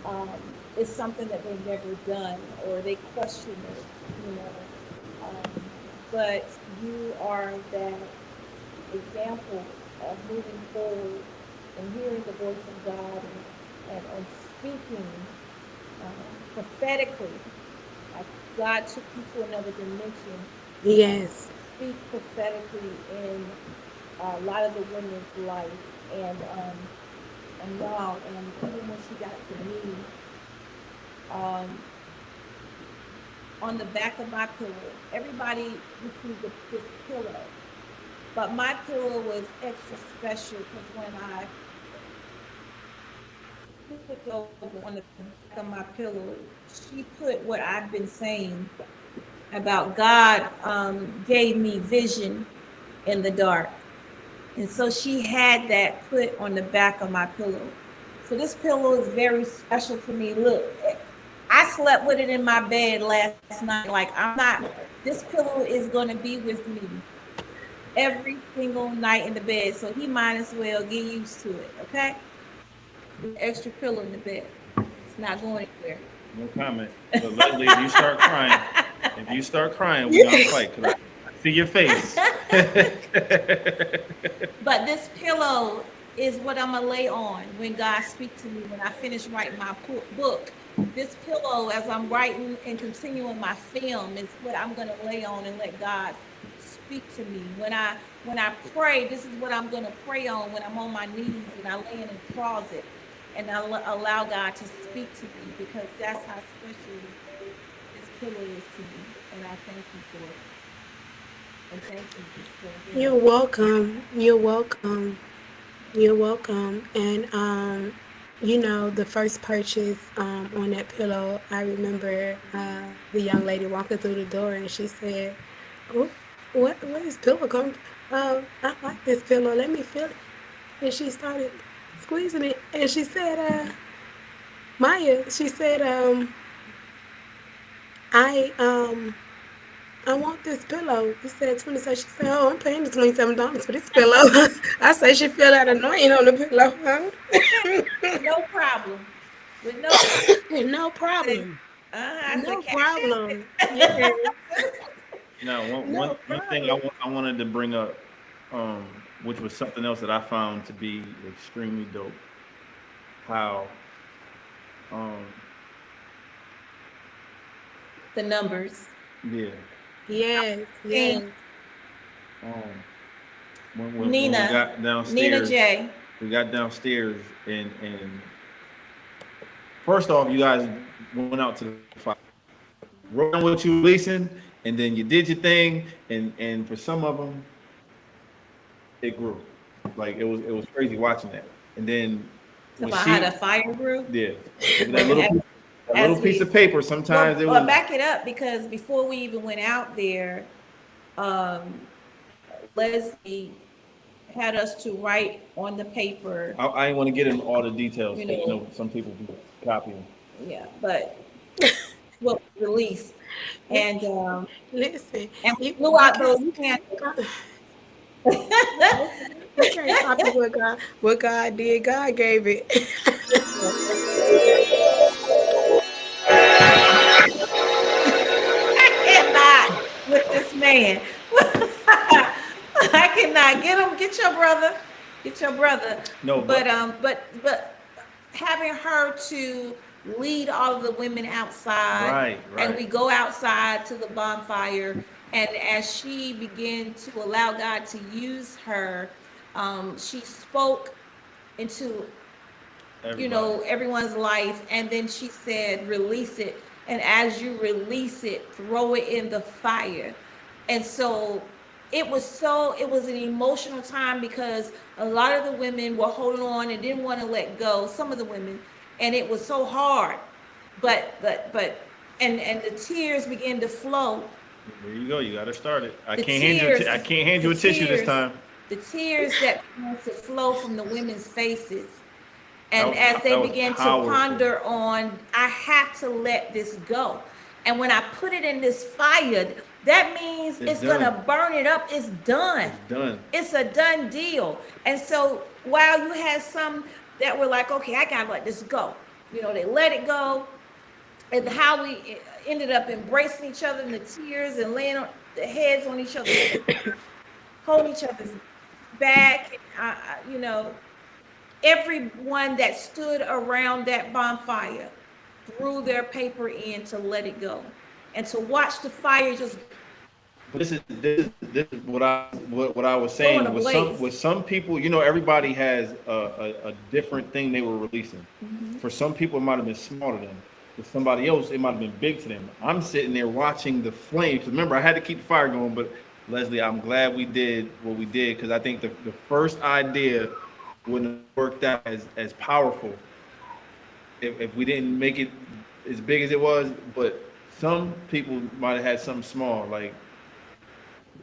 um, it's something that they've never done or they question it, you know. But you are that example of moving forward and hearing the voice of God and speaking prophetically. Like God took you to another dimension. Yes. Speak prophetically in a lot of the women's life, and wow, and even when she got to me, um, on the back of my pillow, everybody received this pillow, but my pillow was extra special because when I put it over on the back of my pillow, she put what I've been saying about God gave me vision in the dark. And so she had that put on the back of my pillow. So this pillow is very special to me. Look, I slept with it in my bed last night. Like, this pillow is going to be with me every single night in the bed. So he might as well get used to it, okay? Extra pillow in the bed. It's not going anywhere. No comment. But Leslie, if you start crying, we're gonna fight. 'Cause I see your face. But this pillow is what I'm gonna lay on when God speaks to me. When I finish writing my book, this pillow, as I'm writing and continuing my film, is what I'm gonna lay on and let God speak to me. When I pray, this is what I'm gonna pray on when I'm on my knees and I lay in a closet and I allow God to speak to me, because that's how special this pillow is to me. And I thank you for it. And thank you for You're welcome. You're welcome. You're welcome. And the first purchase on that pillow, I remember the young lady walking through the door and she said, "Oh, what is pillow come? I like this pillow. Let me feel it." And she started squeezing it, and she said, "Maya," she said, "I I want this pillow." He said 20. So she said, "Oh, I'm paying the $27 for this pillow." I say she feel that annoying on the pillow, huh? no problem. With No problem. I said No cash problem. Yeah. Now, No one thing problem. I wanted to bring up, um, which was something else that I found to be extremely dope. How, um, the numbers. yeah, Yes. See, Yes. um, when we Nina, got Nina downstairs, J. and first off, you guys went out to the fire, wrote down what you were releasing, and then you did your thing, and for some of them, it grew. Like it was crazy watching that. And then when About how she, the fire grew. yeah, And that little as piece we, of paper, sometimes it well, was. back it up, because before we even went out there, um, Leslie had us to write on the paper, I didn't want to get into all the details you because know, some people be copying. yeah, but what was released. And Listen, we you blew you out can't those you can't candles. you can't copy what God did. God gave it. I cannot with this man. I cannot get him. Get your brother. Get your brother. No, But but having her to lead all of the women outside, right, and right. we go outside to the bonfire, and as she began to allow God to use her, she spoke into Everybody. everyone's life, and then she said release it, and as you release it, throw it in the fire. And so it was an emotional time because a lot of the women were holding on and didn't want to let go, some of the women, and it was so hard, but and the tears began to flow. There you go. You got to start it. I the can't hand you. tears I the, can't hand the you a tissue this tears time. the tears that began to flow from the women's faces, That and was as they that was began to powerful. ponder on, I have to let this go. And when I put it in this fire, that means It's it's going to done. burn it up. It's done. It's done. It's a done deal. And so while you had some that were like, okay, I got to let this go, they let it go. And how we ended up embracing each other in the tears and laying on the heads on each other's, holding each other's back. Everyone that stood around that bonfire threw their paper in to let it go, and to watch the fire just This is what I was go in saying a with blaze. some people. Everybody has a different thing they were releasing. For some people, it might have been small to them. For somebody else, it might have been big to them. I'm sitting there watching the flames. Remember, I had to keep the fire going, but Leslie, I'm glad we did what we did because I think the first idea wouldn't have worked out as powerful if we didn't make it as big as it was. But some people might have had something small, like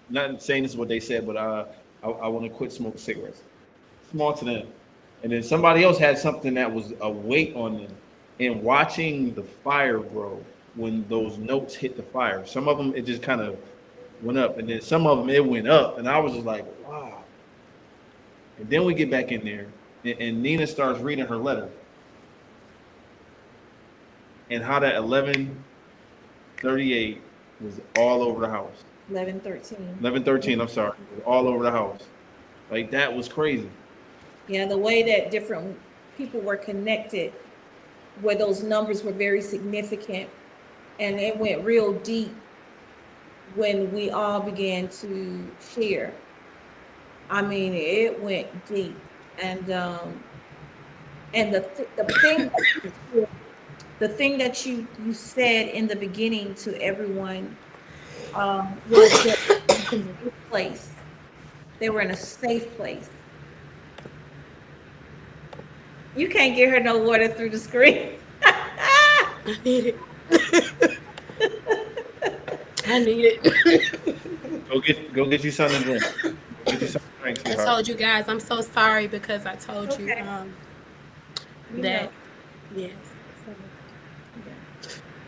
not saying this is what they said, but I want to quit smoking cigarettes. Small to them, and then somebody else had something that was a weight on them. And watching the fire grow when those notes hit the fire, some of them it just kind of went up, and then some of them it went up, and I was just like, wow. And then we get back in there, and Nina starts reading her letter, and how that 11:38 was all over the house. 11:13. 11:13. I'm sorry, it was all over the house. Like that was crazy. Yeah, the way that different people were connected, where those numbers were very significant, and it went real deep when we all began to share. I mean, it went deep, and the thing that you said in the beginning to everyone, was that it was a safe place. They were in a safe place. You can't get her no water through the screen. I need it. I need it. Go get you something to drink. Go get you something to drink, I sweetheart. told you guys, I'm so sorry because I told you Okay. You that know. yes.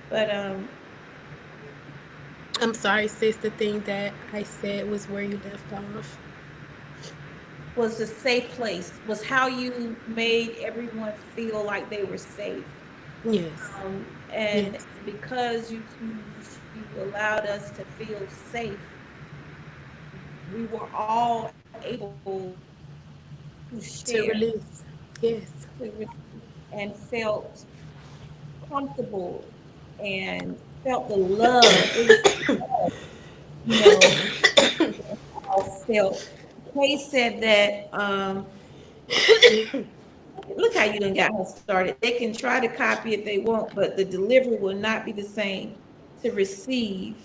But I'm sorry, sis. The thing that I said was where you left off. was a safe place, was how you made everyone feel like they were safe. Yes. And Yes. because you allowed us to feel safe, we were all able to To share release. Yes. and felt comfortable and felt the love. It was love, you know, all felt. Kay said that, look how you done got her started. They can try to copy it they want, but the delivery will not be the same to receive,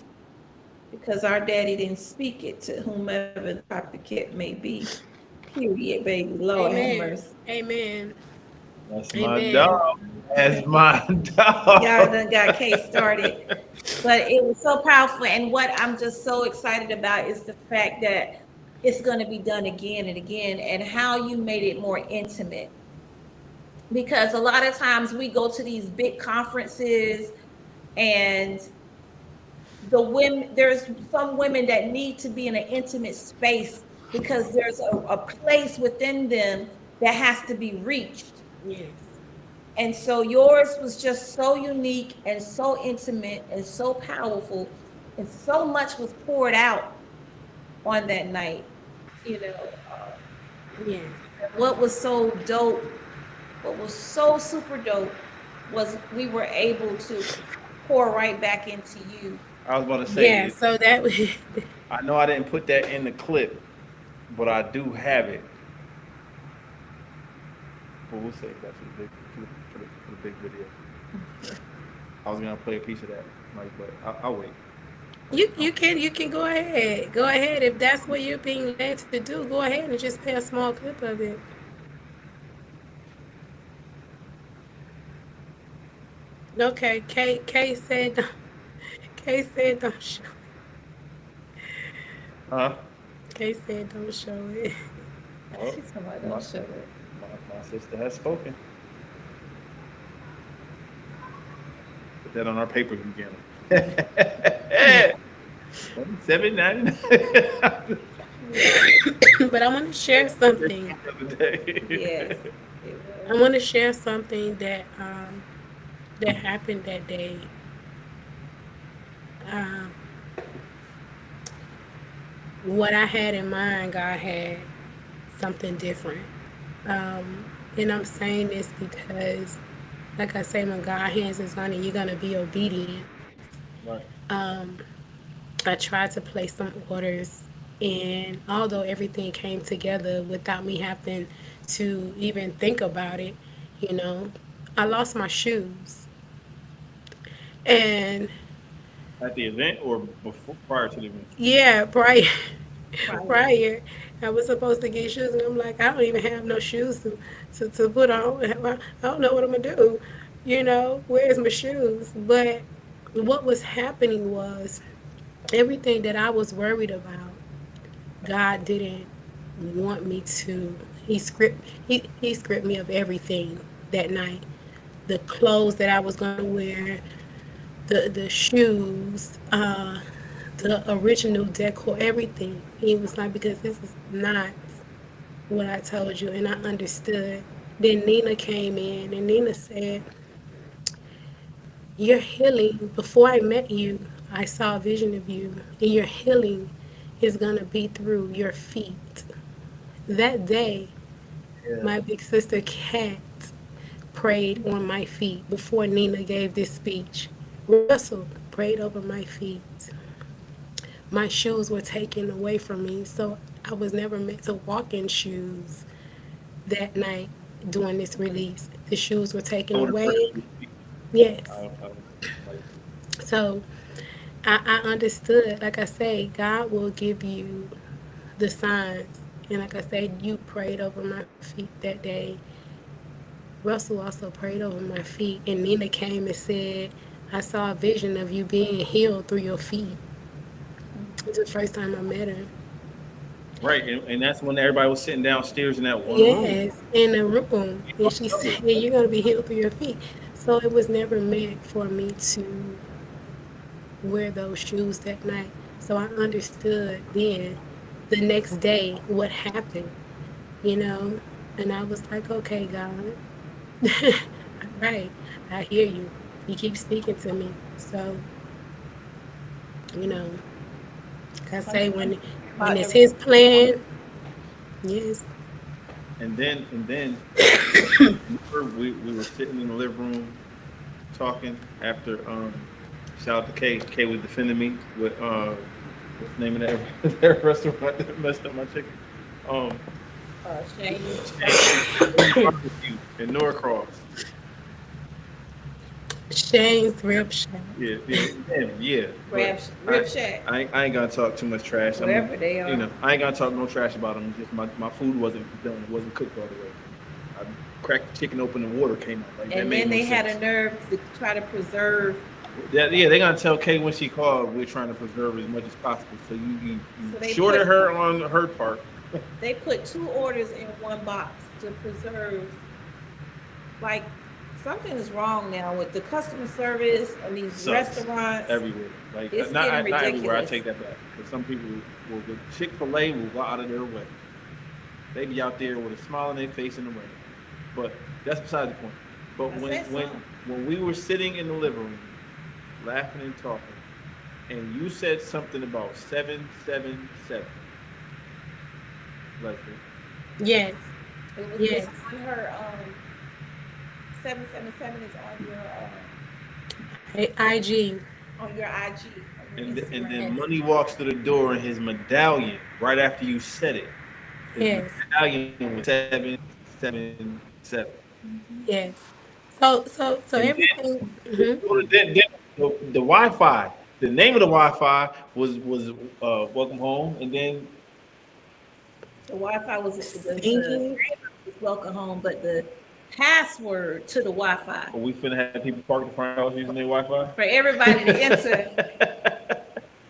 because our daddy didn't speak it to whomever the copycat may be. Period, baby. Lord have Amen. mercy. Amen. That's my Amen. dog. That's my Y'all dog. done got Kay started. But it was so powerful. And what I'm just so excited about is the fact that it's going to be done again and again, and how you made it more intimate. Because a lot of times we go to these big conferences, and there's some women that need to be in an intimate space because there's a place within them that has to be reached. Yes. And so yours was just so unique and so intimate and so powerful, and so much was poured out on that night. You know, Yes. what was so dope, what was so super dope was we were able to pour right back into you. I was about to say, Yeah, so that I know I didn't put that in the clip, but I do have it. But we'll save that for the big, for the big video. I was gonna play a piece of that, Mike, but I'll wait. you can go ahead if that's what you're being led to do. Go ahead and just play a small clip of it. Okay, Kay said Kay said don't show. Huh? Kay said don't show it. Well, She's talking about my, don't show it. my sister has spoken. Put that on our pay-per-view channel. $7.99. But I want to share something. Yes. I want to share something that happened that day. Um, what I had in mind, God had something different. And I'm saying this because, like I say, when God hands is on it, you're gonna be obedient. Right. I tried to place some orders, and although everything came together without me having to even think about it, you know, I lost my shoes. And At the event or before, prior to the event? yeah, prior, Right. prior, I was supposed to get shoes, and I'm like, I don't even have no shoes to put on. I don't know what I'm gonna do. You know, where's my shoes? But what was happening was everything that I was worried about, God didn't want me to. He script me of everything that night. The clothes that I was gonna wear, the shoes, the original decor, everything. He was like, because this is not what I told you, and I understood. Then Nina came in, and Nina said, "Your healing. Before I met you, I saw a vision of you, and your healing is gonna be through your feet." That day, Yeah. my big sister Kat prayed on my feet before Nina gave this speech. Russell prayed over my feet. My shoes were taken away from me, so I was never meant to walk in shoes that night during this release. The shoes were taken I would have prayed away. for you. Yes. I was like, So I understood, like I say, God will give you the signs. And like I said, you prayed over my feet that day. Russell also prayed over my feet. And Nina came and said, I saw a vision of you being healed through your feet. It was the first time I met her. right, and that's when everybody was sitting downstairs in that one room. Yes, in the room. And she said, you're going to be healed through your feet. So it was never meant for me to wear those shoes that night. So I understood then the next day what happened, you know? And I was like, okay, God. All right, I hear you. You keep speaking to me. So, you know, like I say, when it's his plan, yes. And then we were sitting in the living room talking after shout out to Kay. Kay was defending me with what's the name of that, that restaurant that messed up my chicken? Um Shane. Barbecue in Norcross. Shane's Rib Shack. Yeah. Rib Shack. I ain't gonna talk too much trash. Wherever they are. You know, I ain't gonna talk no trash about them. Just my food wasn't done. It wasn't cooked all the way. I cracked the chicken open, the water came out. Like, that And made then no they had sense. a nerve to try to preserve. Yeah, they gonna tell Kay when she called, we're trying to preserve as much as possible. So you So they shorted put- her on her part. They put 2 orders in one box to preserve. Like, something is wrong now with the customer service and these Sucks. restaurants. Everywhere. Like It's not getting everywhere. I ridiculous. take that back. Because some people will Chick-fil-A will go out of their way. They be out there with a smile on their face in the rain. But that's beside the point. But I when said so. when we were sitting in the living room, laughing and talking, and you said something about 777. Like, Yes. It was Yes. her 777 is IG. on your IG, on your And Instagram. then Yes. Money walks through the door and his medallion right after you said it. His Yes. medallion was 777. Yes. So And everything. Hmm. then the Wi-Fi. The name of the Wi-Fi was Welcome Home, and then The Wi-Fi was Singing. welcome home, but the password to the Wi-Fi we finna have people park in front of our house using their Wi-Fi. for everybody to enter.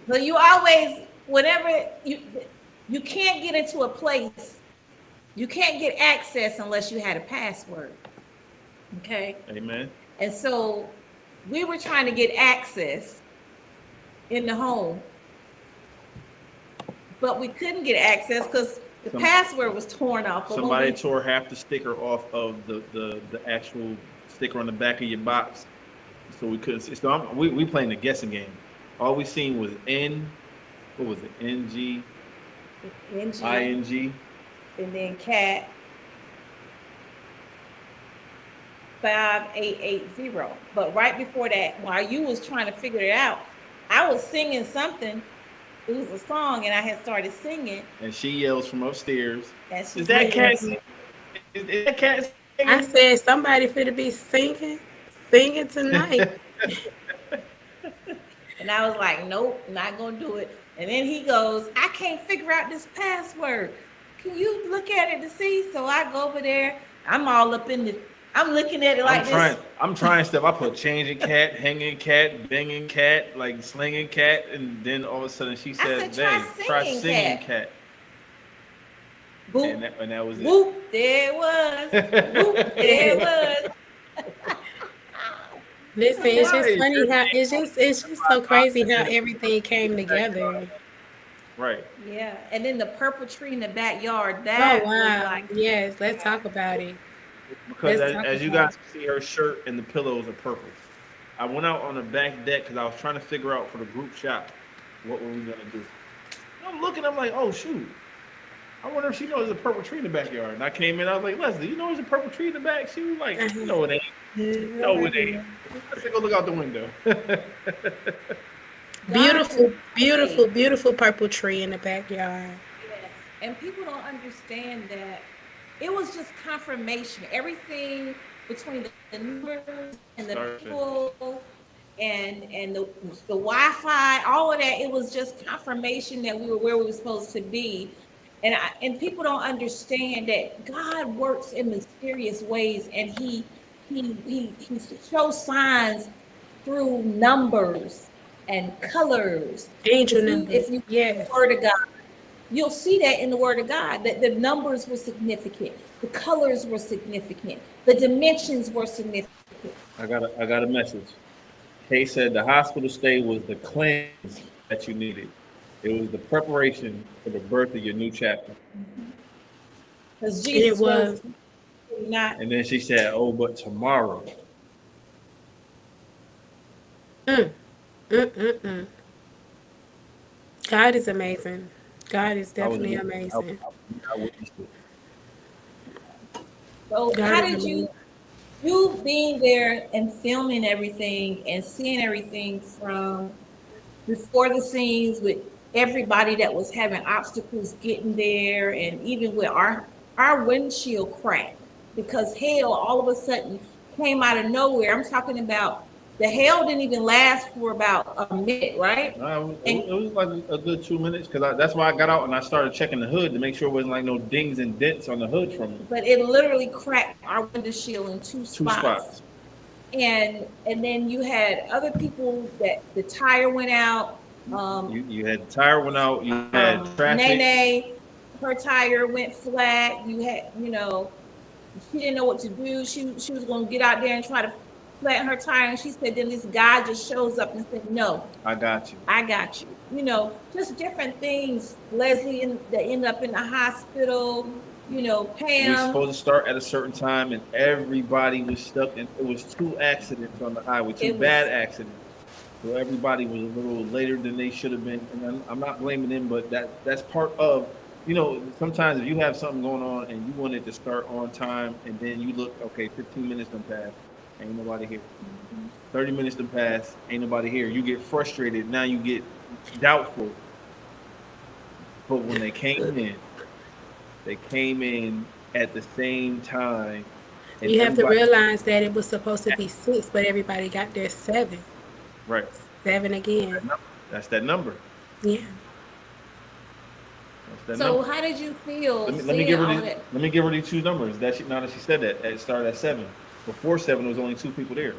So you always, whenever you can't get into a place, you can't get access unless you had a password. Okay. Amen. And so we were trying to get access in the home, but we couldn't get access because the password was torn off. But Somebody tore half the sticker off of the actual sticker on the back of your box, so we couldn't see. So we playing the guessing game. All we seen was what was it? NG, ING. And then cat 5880. But right before that, while you was trying to figure it out, I was singing something. It was a song, and I had started singing. And she yells from upstairs. And she Is that cat? Yes. Is that cat I singing? said somebody finna be singing tonight. And I was like, nope, not gonna do it. And then he goes, I can't figure out this password. Can you look at it to see? So I go over there. I'm all up in the. I'm looking at it like this. I'm trying stuff. I put changing cat, hanging cat, banging cat, like slinging cat, and then all of a sudden she said, "Dang, try singing cat." Boop. And that was it. Whoop, there it was. Whoop, there it was. Listen, it's just funny how it's just so crazy how everything came together. Right. Yeah, and then the purple tree in the backyard. Oh That was wow. like, Yes, let's talk about it. Because Let's talk as you about guys can see, her shirt and the pillows are purple. I went out on the back deck because I was trying to figure out for the group shot what were we gonna do. I'm looking, I'm like, oh shoot. I wonder if she knows there's a purple tree in the backyard. And I came in, I was like, Leslie, you know there's a purple tree in the back? She was like, no, it ain't. No, it ain't. I said, go look out the window. Beautiful purple tree in the backyard. yes. And people don't understand that it was just confirmation. Everything between the numbers and the people and the Wi-Fi, all of that, it was just confirmation that we were where we were supposed to be. And people don't understand that God works in mysterious ways, and he shows signs through numbers and colors. Angel numbers. If you Yes. the Word of God, you'll see that in the Word of God, that the numbers were significant, the colors were significant, the dimensions were significant. I got a message. Kay said the hospital stay was the cleanse that you needed. It was the preparation for the birth of your new chapter. Because Jesus It was. not. And then she said, oh, but tomorrow. God is amazing. God is I was- definitely I- amazing. I witnessed it. So God how is did you being there and filming everything and seeing everything from before the scenes with everybody that was having obstacles getting there, and even with our windshield cracked because hail all of a sudden came out of nowhere. I'm talking about the hail didn't even last for about a minute, right? It was like a good 2 minutes because that's why I got out and I started checking the hood to make sure it wasn't like no dings and dents on the hood from it. But it literally cracked our windshield in two spots. And then you had other people that the tire went out. You had the tire went out. You had traffic. Nene, her tire went flat. You had, she didn't know what to do. She was going to get out there and try to flatten her tire. And she said, then this guy just shows up and said, no. I got you. I got you. Just different things. Leslie that ended up in the hospital. Pam. We were supposed to start at a certain time, and everybody was stuck. And it was 2 accidents on the highway, 2 bad accidents. So everybody was a little later than they should have been. And I'm not blaming them, but that's part of sometimes if you have something going on and you want it to start on time, and then you look, okay, 15 minutes done pass, ain't nobody here. 30 minutes done pass, ain't nobody here. You get frustrated. Now you get doubtful. But when they came in at the same time, and You have to everybody, realize that it was supposed to be 6, but everybody got there 7. right? 7 again. That's that number. Yeah. That's that So number. how did you feel Let me seeing give her all these. that? Let me give her these two numbers. Now that she said that, it started at 7. Before 7, there was only 2 people there.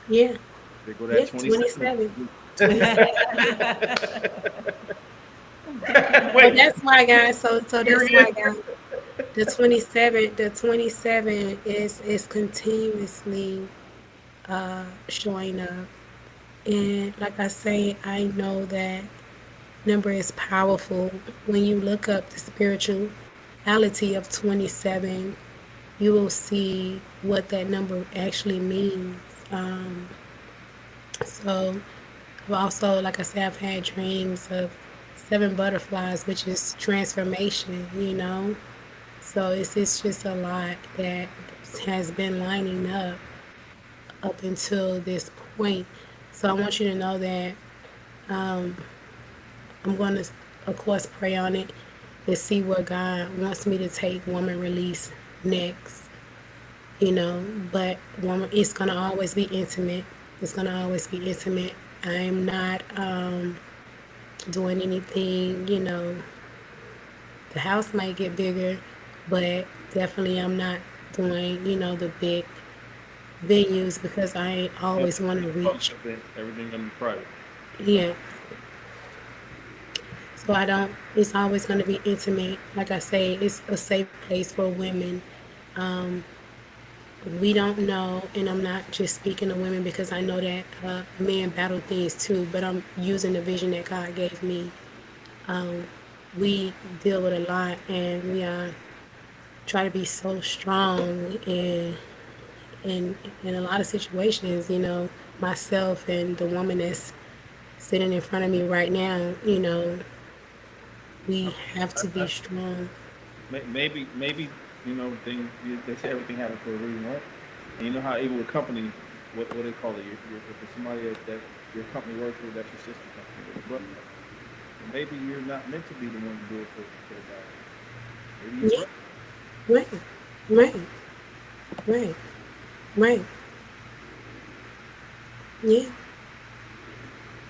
Yeah. They go to Yeah. that 27. 27. So Wait, that's why, guys. So that's period. why, guys. The 27 is continuously showing up. And like I say, I know that number is powerful. When you look up the spirituality of 27, you will see what that number actually means. So I've also, like I said, I've had dreams of 7 butterflies, which is transformation. So it's just a lot that has been lining up until this point. So I want you to know that I'm going to, of course, pray on it and see where God wants me to take woman release next. But woman, it's going to always be intimate. It's going to always be intimate. I'm not doing anything. The house might get bigger, but definitely I'm not doing the big venues because I always want to reach. Everything gonna be private. Yeah. So I don't, it's always going to be intimate. Like I say, it's a safe place for women. We don't know, and I'm not just speaking to women because I know that men battle things too, but I'm using the vision that God gave me. We deal with a lot, and we try to be so strong in a lot of situations. Myself and the woman that's sitting in front of me right now, we have to be strong. Maybe they say everything happens for a reason, right? And you know how even with companies, what they call it, if it's somebody that your company works with, that's your sister company, your brother. And maybe you're not meant to be the one to do it for the guy. Maybe your Yeah, brother. right, right, right, right. Yeah.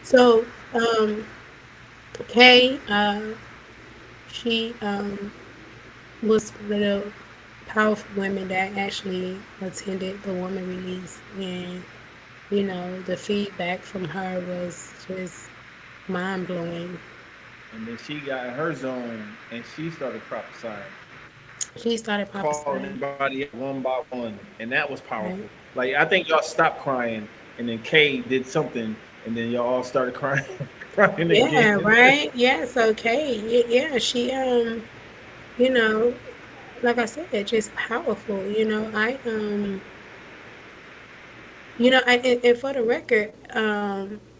So, Kay, she was one of the powerful women that actually attended the woman release, and the feedback from her was just mind blowing. And then she got in her zone and she started prophesying, She started calling prophesying, everybody out one by one, and that was right? powerful. Like I think y'all stopped crying, and then Kay did something, and then y'all all started crying, crying Yeah, again. right. Yes, okay. Yeah, she you know, like I said, just powerful. And for the record,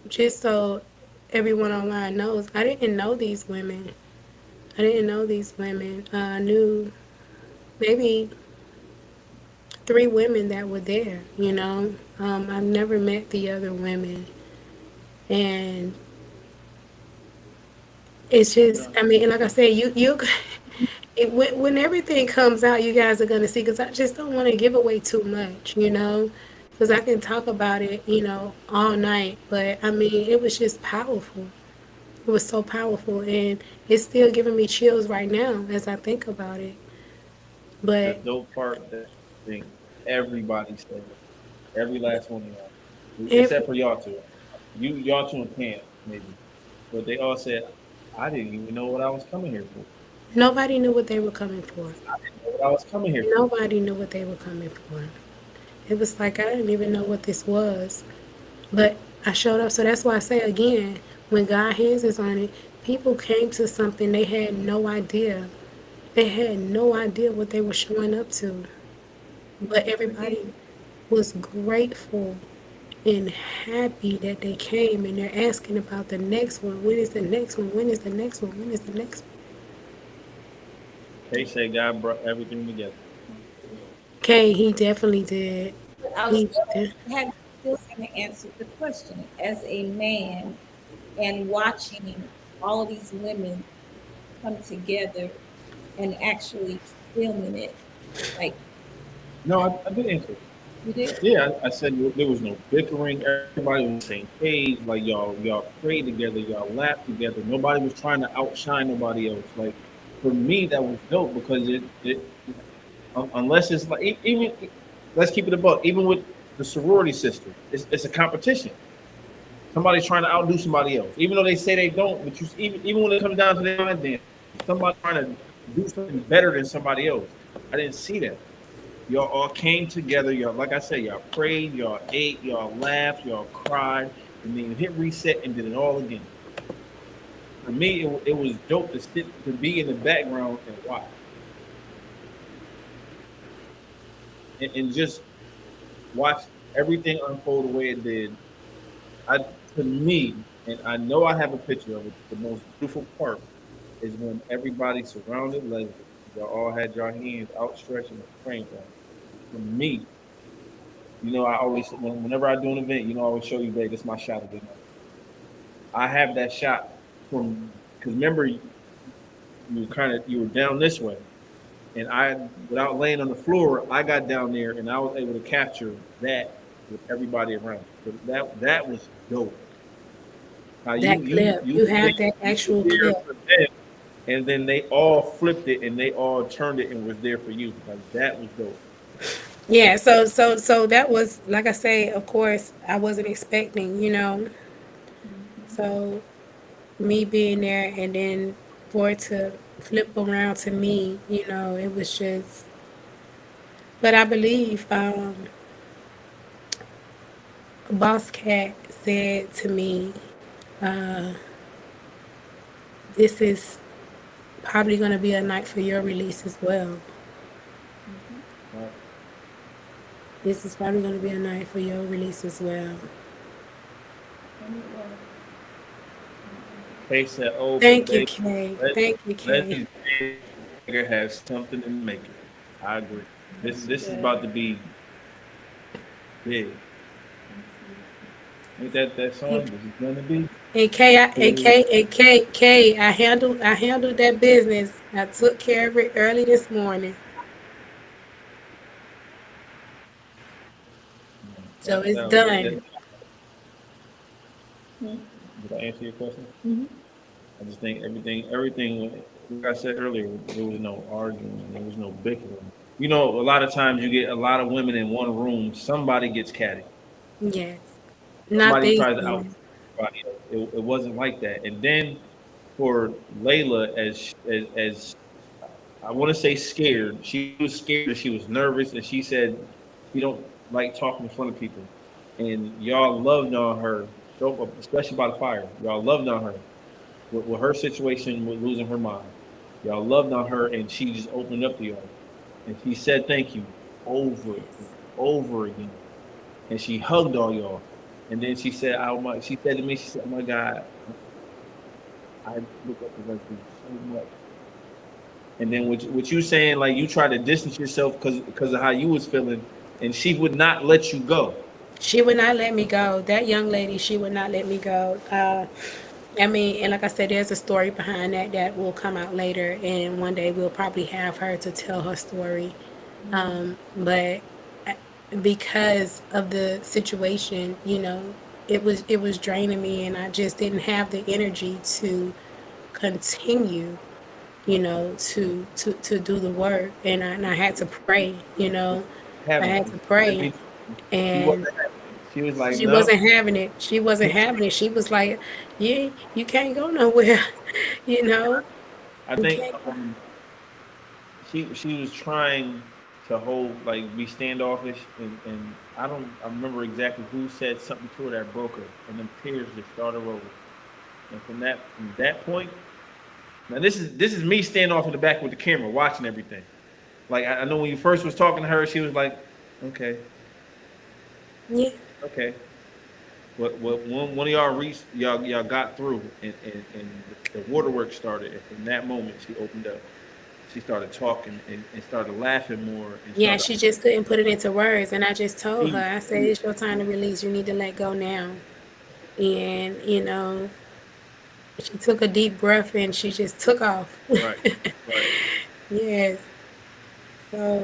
just so everyone online knows, I didn't know these women. I didn't know these women. I knew maybe 3 women that were there. I've never met the other women, and it's just, Yeah. I mean, and like I said, when everything comes out, you guys are gonna see. Because I just don't want to give away too much. Because I can talk about it, all night. But I mean, it was just powerful. It was so powerful, and it's still giving me chills right now as I think about it. The But dope part that I think everybody said, every last one of y'all, except every, for y'all two. Y'all two can't maybe, but they all said, I didn't even know what I was coming here for. nobody knew what they were coming for. I didn't know what I was coming here for. Nobody knew what they were coming for. It was like I didn't even know what this was. But I showed up. So that's why I say again, when God hands is on it, people came to something they had no idea. They had no idea what they were showing up to. But everybody was grateful and happy that they came, and they're asking about the next one. When is the next one? When is the next one? When is the next one? They say God brought everything together. Okay, he definitely did. But I He still did. haven't answered the question. As a man and watching all of these women come together and actually filming it, like No, I did answer. you did. Yeah, I said there was no bickering. Everybody was on the same page. Like y'all prayed together. Y'all laughed together. Nobody was trying to outshine nobody else. Like for me, that was dope because unless it's like even let's keep it a buck. Even with the sorority sister, it's a competition. Somebody's trying to outdo somebody else, even though they say they don't. But you even when it comes down to the line dance, somebody trying to do something better than somebody else. I didn't see that. Y'all all came together. Y'all, like I said, y'all prayed, y'all ate, y'all laughed, y'all cried, and then hit reset and did it all again. For me, it was dope to sit to be in the background and watch and just watch everything unfold the way it did. I to me, and I know I have a picture of it. The most beautiful part is when everybody surrounded Leslie. Y'all all had your hands outstretched and praying for him. For me, I always whenever I do an event, I always show you, babe, this is my shot of the night. I have that shot from because remember you were down this way, and I without laying on the floor, I got down there and I was able to capture that with everybody around. So that was dope. How That clip. You have that you were actual there clip. for them, and then they all flipped it and they all turned it and was there for you. Like that was dope. Yeah, so that was like I say, of course, I wasn't expecting. So me being there and then for it to flip around to me, it was just but I believe Boss Cat said to me, this is probably gonna be a night for your release as well. Right? This is probably gonna be a night for your release as well. And it was. They said, "Oh, but Thank you, baby, Kay. let Thank you, Kay. Leslie Jagger has something in the making." I agree. This is Good. about to be big. Ain't that song? This is gonna be And Kay, big. I handled that business. I took care of it early this morning, so it's Now, done. did I answer your question? Mhm. I just think everything. Like I said earlier, there was no arguing, there was no bickering. A lot of times you get a lot of women in one room. Somebody gets catty. Yes, not Somebody these tries to out women. everybody else. It wasn't like that. And then for Layla, as I want to say scared, she was scared and she was nervous, and she said she don't like talking in front of people. And y'all loved on her, especially by the fire. Y'all loved on her with her situation with losing her mind. Y'all loved on her, and she just opened up to y'all, and she said thank you over and over again, and she hugged all y'all, and then she said, "Oh my," she said to me, she said, "Oh my God, I look up to Leslie so much." And then what you saying, like you try to distance yourself because of how you was feeling, and she would not let you go. She would not let me go. That young lady, she would not let me go. I mean, and like I said, there's a story behind that will come out later, and one day we'll probably have her to tell her story. But because of the situation, it was draining me, and I just didn't have the energy to continue, to do the work, and I had to pray. I Having had to pray, she and wasn't having it. She was like, she no. wasn't having it. She wasn't having it. She was like, "Yeah, you can't go nowhere. you know, I you think can't." she was trying to hold like be standoffish, and I remember exactly who said something to her that broke her, and them tears just started rolling. And from that point, now this is me standing off in the back with the camera watching everything. Like I know when you first was talking to her, she was like, okay, Yeah, okay. What one of y'all reached, y'all got through, and the waterworks started, and from that moment she opened up. she started talking and started laughing more and Yeah, started. she just couldn't put it into words. And I just told her, She, I said, it's your time to release. You need to let go now. And, she took a deep breath and she just took off. right, right. Yes. So,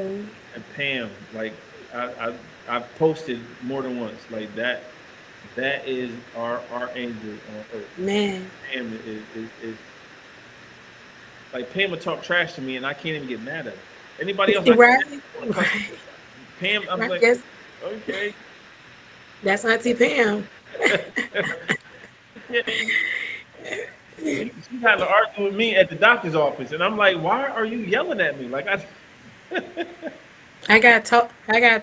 And Pam, like I've posted more than once, like that is our angel on earth. man. Pam is like Pam would talk trash to me and I can't even get mad at her. Anybody else I Right? want to cuss Right. Pam, I'm Right. like, Yes. okay. That's Auntie Pam. Yeah. She had to argue with me at the doctor's office, and I'm like, "Why are you yelling at me?" Like I, I got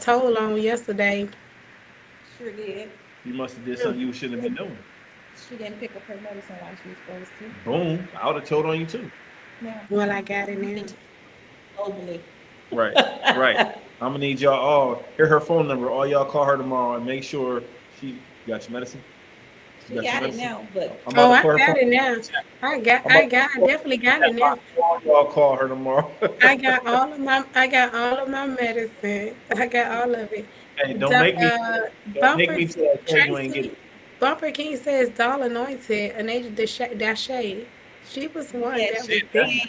told on yesterday. Sure did. you must have did something you shouldn't have been doing. She didn't pick up her medicine like she was supposed to. Boom! I would have told on you too. Now, Well, I got it now. globally. Right, right. I'm gonna need y'all all. Here her phone number. All y'all call her tomorrow and make sure she got your medicine. She got it now, but I'm about Oh, to I call her got phone. it now. I definitely got it now. Y'all call her tomorrow. I got all of my medicine. I got all of it. Hey, don't make Bumper me tell you ain't get Tracy it. Bumper King says doll anointed, Anita Dashay. She was one yes, that she was See, there. came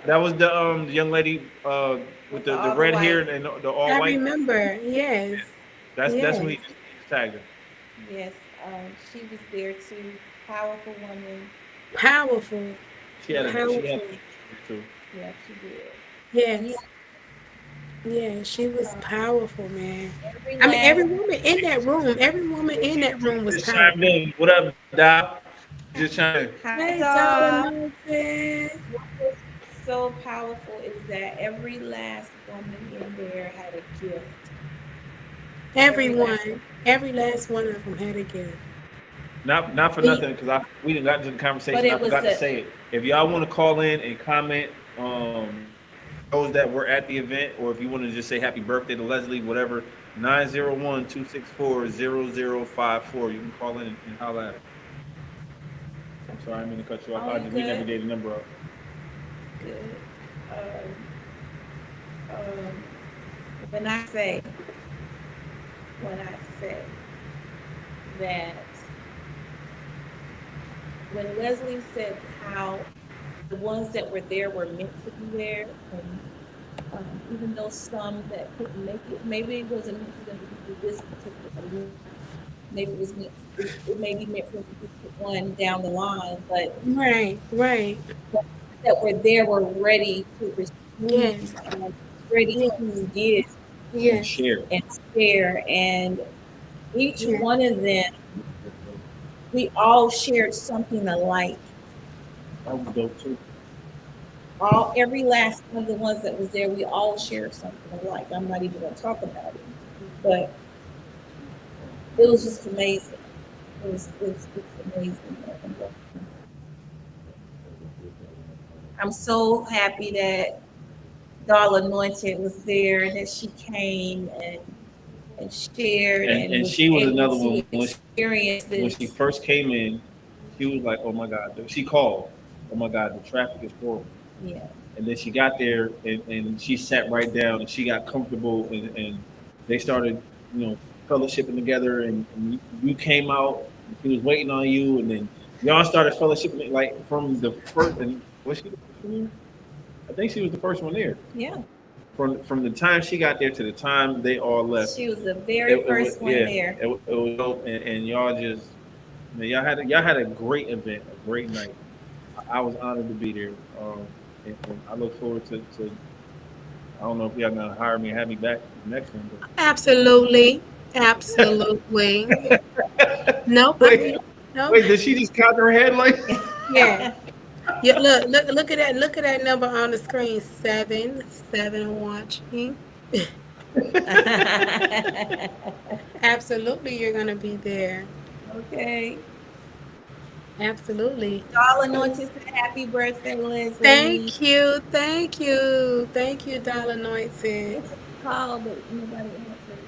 that was the young lady with with the all the red hair white. and the all I white. remember. Yes. That's when Yes. he tagged her. Yes, she was there too. Powerful woman. Powerful. She had Powerful. too. Yeah, she did. And yeah, Yes. Yeah, she was uh, powerful, man. every I mean, last every woman in that room was Just chimed powerful. in. What up, Doc? Just chimed in. hi Hey, Donna dog. Milton. What was so powerful is that every last woman in there had a gift. Every last one. Every last one of them had a gift. Not for Me- nothing, because we didn't got into the But conversation. I it was forgot to the say it. If y'all want to call in and comment, those that were at the event, or if you want to just say happy birthday to Leslie, whatever, 901-264-0054. You can call in and holler at her. I'm sorry, I didn't mean to cut you off. oh I you just we never good, gave the number up. good. Um, um, when I say when I say that when Leslie said how the ones that were there were meant to be there, and even though some that couldn't make it, maybe it wasn't meant for them to do this particular one. Maybe it was meant, it may be meant for them to do one down the line, but Right, right. the ones that were there were ready to receive Yes, and ready yes, to give And yes, share. and share. And each yes. one of them, we all shared something alike. That was dope too. Every last one of the ones that was there, we all shared something alike. I'm not even going to talk about it, but it was just amazing. It's amazing. And, I'm so happy that Doll Anointed was there, that she came and shared and And was she was able another to one experience when she this. first came in, she was like, "Oh my God!" She called, "Oh my God, the traffic is horrible." Yeah, And then she got there and she sat right down and she got comfortable and they started, fellowshipping together and you came out and she was waiting on you and then y'all started fellowshipping like from the first and was she the first one there? I think she was the first one there. yeah. From the time she got there to the time they all left, She was the very it was first one yeah, there. it was dope and y'all just man, y'all had a great event, a great night. I was honored to be there. And I look forward to I don't know if y'all gonna hire me and have me back next one, Absolutely, absolutely. Nope, but wait, nope. wait, did she just count her head like Yeah, yeah. Look at that number on the screen. 7 watching. Absolutely, you're gonna be there. Okay. Absolutely. Doll Anointed said happy birthday, Leslie. Thank you, thank you, thank you, Dollar They Noited. took the call, but nobody answered.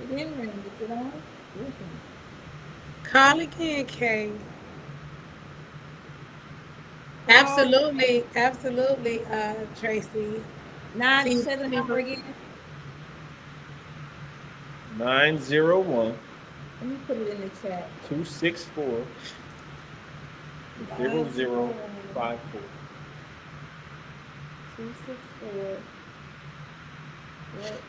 It didn't ring. Is it on? Call again, Kay. Absolutely, absolutely, Tracy. Nine, See, say the number again. 901 Let me put it in the chat. 264 901 0054. 264. What?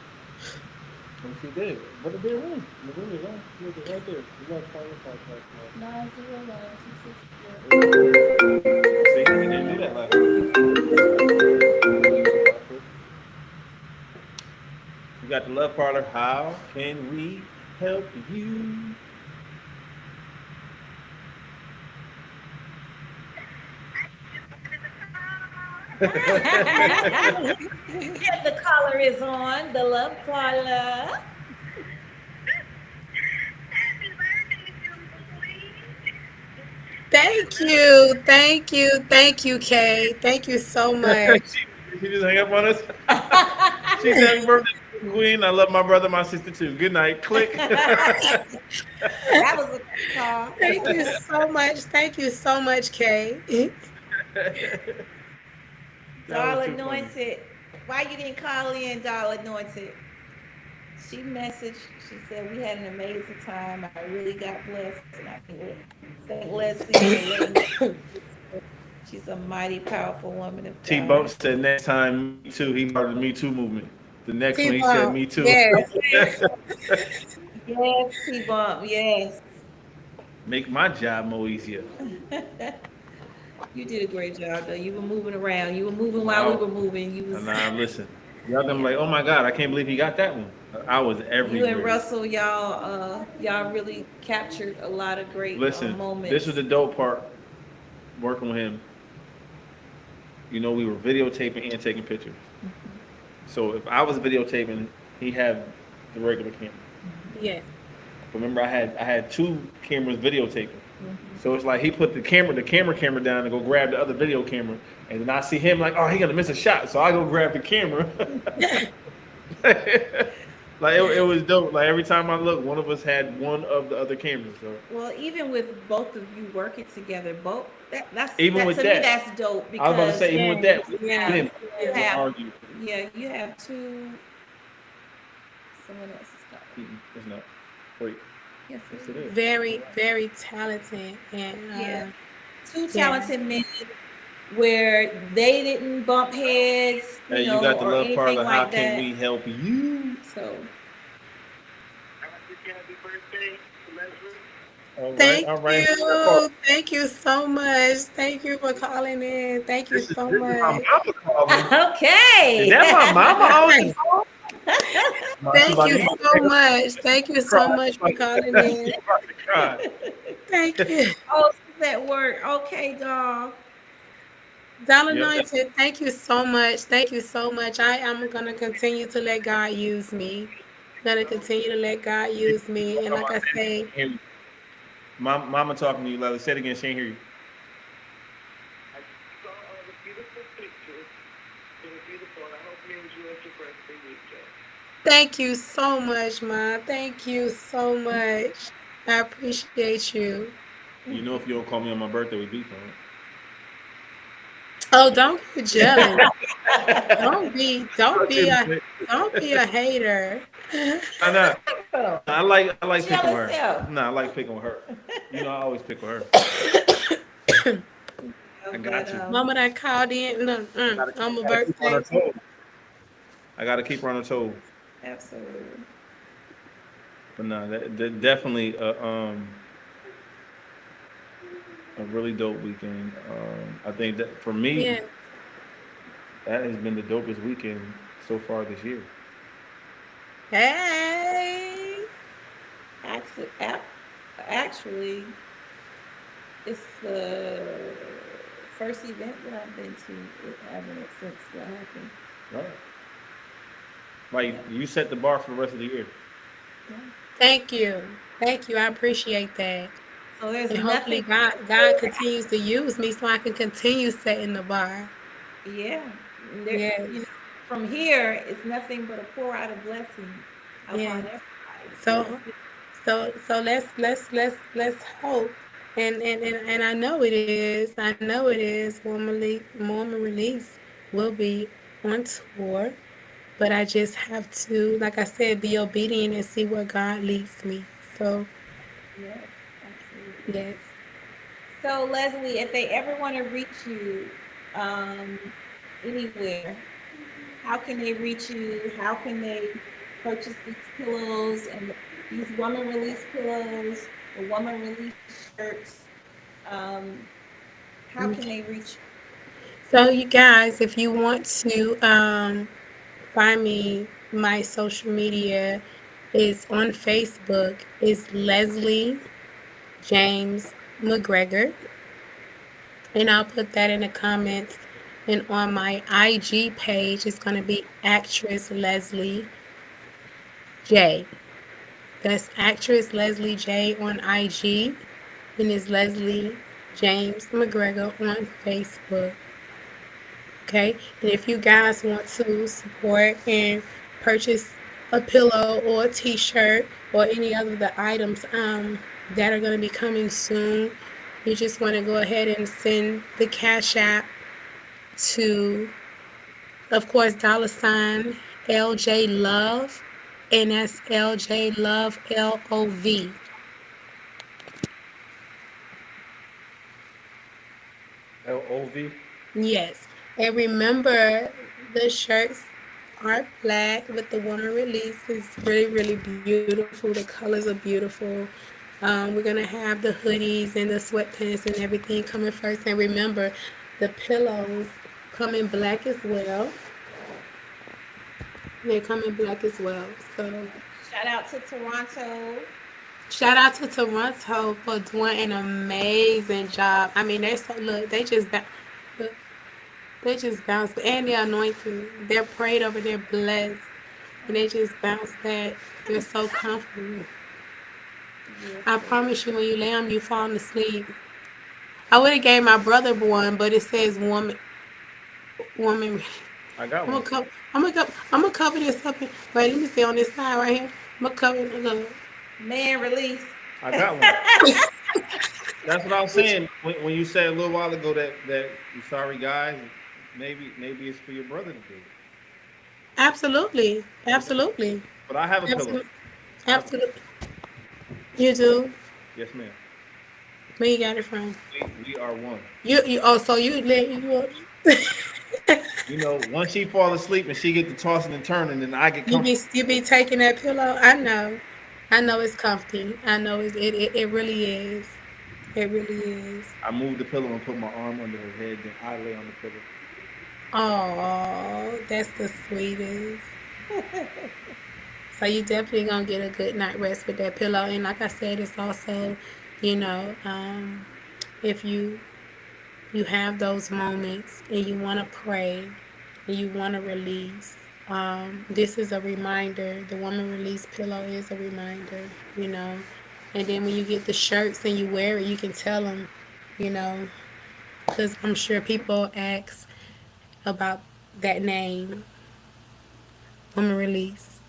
Let me see there. What did they win? The room is right. Look, it's right there. You got to call your podcast. 901 264. See, we didn't do that last week. We got the Love Parlor. How can we help you? And the collar is on. The love collar. thank you, Kay. Thank you so much. She just hang up on us. She said, "Happy birthday, Queen. I love my brother, my sister too. Good night." Click. That was a call. Thank you so much. Thank you so much, Kay. Doll Anointed. Why you didn't call in, Doll Anointed? She messaged. She said we had an amazing time. I really got blessed, and I thank Leslie for letting me. She's a mighty powerful woman of T God. Bump said next time me too. He started the Me Too movement. The next one he said T-Bump, Me Too. yes. Yes, T-Bump. Yes. Make my job more easier. You did a great job, though. You were moving around. You were moving while we were moving. You was. Nah, listen. Y'all them like, oh my God, I can't believe he got that one. I was You everywhere. and Russell, y'all really captured a lot of great Listen, moments. this was the dope part. Working with him, you know, we were videotaping and taking pictures. So if I was videotaping, he had the regular camera. Yeah. Remember, I had two cameras videotaping. So it's like he put the camera down and go grab the other video camera, and then I see him like, oh, he gonna miss a shot, so I go grab the camera. Like it was dope. Like every time I look, one of us had one of the other cameras. So Well, even with both of you working together, that's even that, with to that, me that's dope I was about to because say, even with that, we yeah, didn't you have argue. you have two. Someone else is calling. It's not. Wait. Yes, Yes, it is. Very, very talented. And yeah, two yeah. talented men where they didn't bump heads, Hey, you got the or Love anything Parlor. How like can that. we help you? So All right, Thank all right. you. Thank you so much. Thank you for calling in. Thank you so This is my much. mama calling. okay. Is that my mama on the phone? Thank you so much. Thank you so much for calling in. She about to cry. Thank you. Oh, she's at work. Okay, dog. Dollar Yep. 90, thank you so much. Thank you so much. I am going to continue to let God use me. I'm going to continue to let God use me. And like I say, Mama talking to you, Lila. Say it again. She ain't hear you. thank you so much, Ma. Thank you so much. I appreciate you. You know, if you don't call me on my birthday, we beef, right? Oh, don't get jealous. Don't be a hater. I know. I like picking with Jealous her. self. No, I like picking with her. You know, I always pick with her. I got to. Mama that called in on my birthday. I gotta keep her on her toes. Absolutely. But no, that definitely a really dope weekend. I think that for me, Yeah. that has been the dopest weekend so far this year. Hey. Actually, it's the first event that I've been to having it since what happened. Right. Like you set the bar for the rest of the year. Thank you. Thank you. I appreciate that. So there's And hopefully nothing. God continues to use me so I can continue setting the bar. Yeah. Yes. From here, it's nothing but a pour out of blessings upon Yes. everybody. So let's hope And I know it is. I know it is. Woman Release will be on tour, but I just have to, like I said, be obedient and see where God leads me. So Yes, absolutely. yes. So, Leslie, if they ever want to reach you anywhere, how can they reach you? How can they purchase these pillows and these woman release pillows, the woman release shirts? Um, how can they reach So you guys, if you want to find me, my social media is on Facebook. It's Leslie James McGregor, and I'll put that in the comments. And on my IG page, it's going to be actress Leslie J. That's actress Leslie J on IG, and it's Leslie James McGregor on Facebook. Okay, and if you guys want to support and purchase a pillow or a T-shirt or any other of the items that are going to be coming soon, you just want to go ahead and send the Cash App to, of course, $ LJ Love, and that's LJ Love LOV. LOV. Yes. And remember, the shirts are black, but the woman release is really, really beautiful. The colors are beautiful. We're going to have the hoodies and the sweatpants and everything coming first. And remember, the pillows come in black as well. They come in black as well. So shout out to Toronto? shout out to Toronto for doing an amazing job. I mean, they so look, look, they just bounce, and they're anointed. They're prayed over. They're blessed, and they just bounce back. They're so comfortable. Yes, I promise you, when you lay them, you falling asleep. I would have gave my brother one, but it says woman. I got I'm one. gonna cover. I'm gonna cover this up. Wait, let me see on this side right here. I'm gonna cover it. Look. man release. I got one. That's what I was saying when you said a little while ago that you sorry guys. Maybe it's for your brother to do. Absolutely, absolutely, But I have a pillow. absolutely, I have a pillow. absolutely. You do. Yes, ma'am. Where you got it from? We are one. You. Oh, so you let you. You know, once she fall asleep and she get to tossing and turning, and I get comfortable. You be taking that pillow. I know it's comfy. I know it really is. It really is. I move the pillow and put my arm under her head, then I lay on the pillow. Oh, that's the sweetest. So you definitely gonna get a good night rest with that pillow. And like I said, it's also, you know, if you have those moments and you want to pray and you want to release, this is a reminder. The woman release pillow is a reminder, you know. And then when you get the shirts and you wear it, you can tell them, you know, because I'm sure people ask about that name, woman release.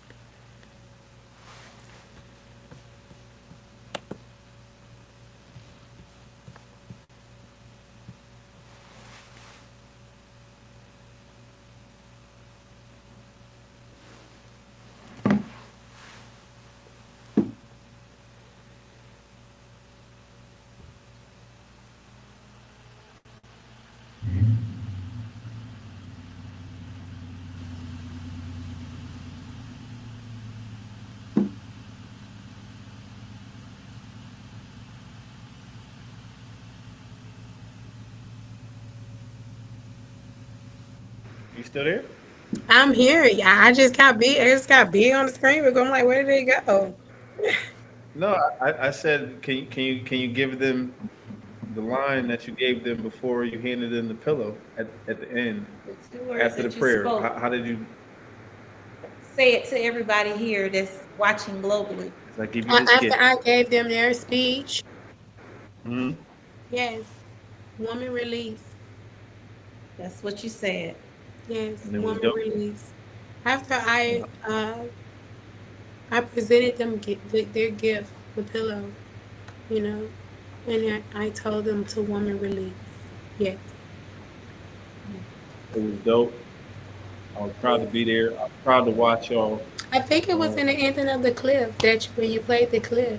You still there? I'm here. Yeah, I just got big. I just got big on the screen. We're going like, where did it go? No, I said, can you give them the line that you gave them before you handed them the pillow at the end The two words after the that you prayer? spoke. How did you? Say it to everybody here that's watching globally. I give you this After gift. I gave them their speech, Hmm. yes, woman release. That's what you said. Yes, And then we woman don't. release. After I presented them their gift, the pillow, you know. And I told them to woman release. Yes. It was dope. I was proud to be there. I was proud to watch y'all. I think it was in the ending of the clip that when you played the clip.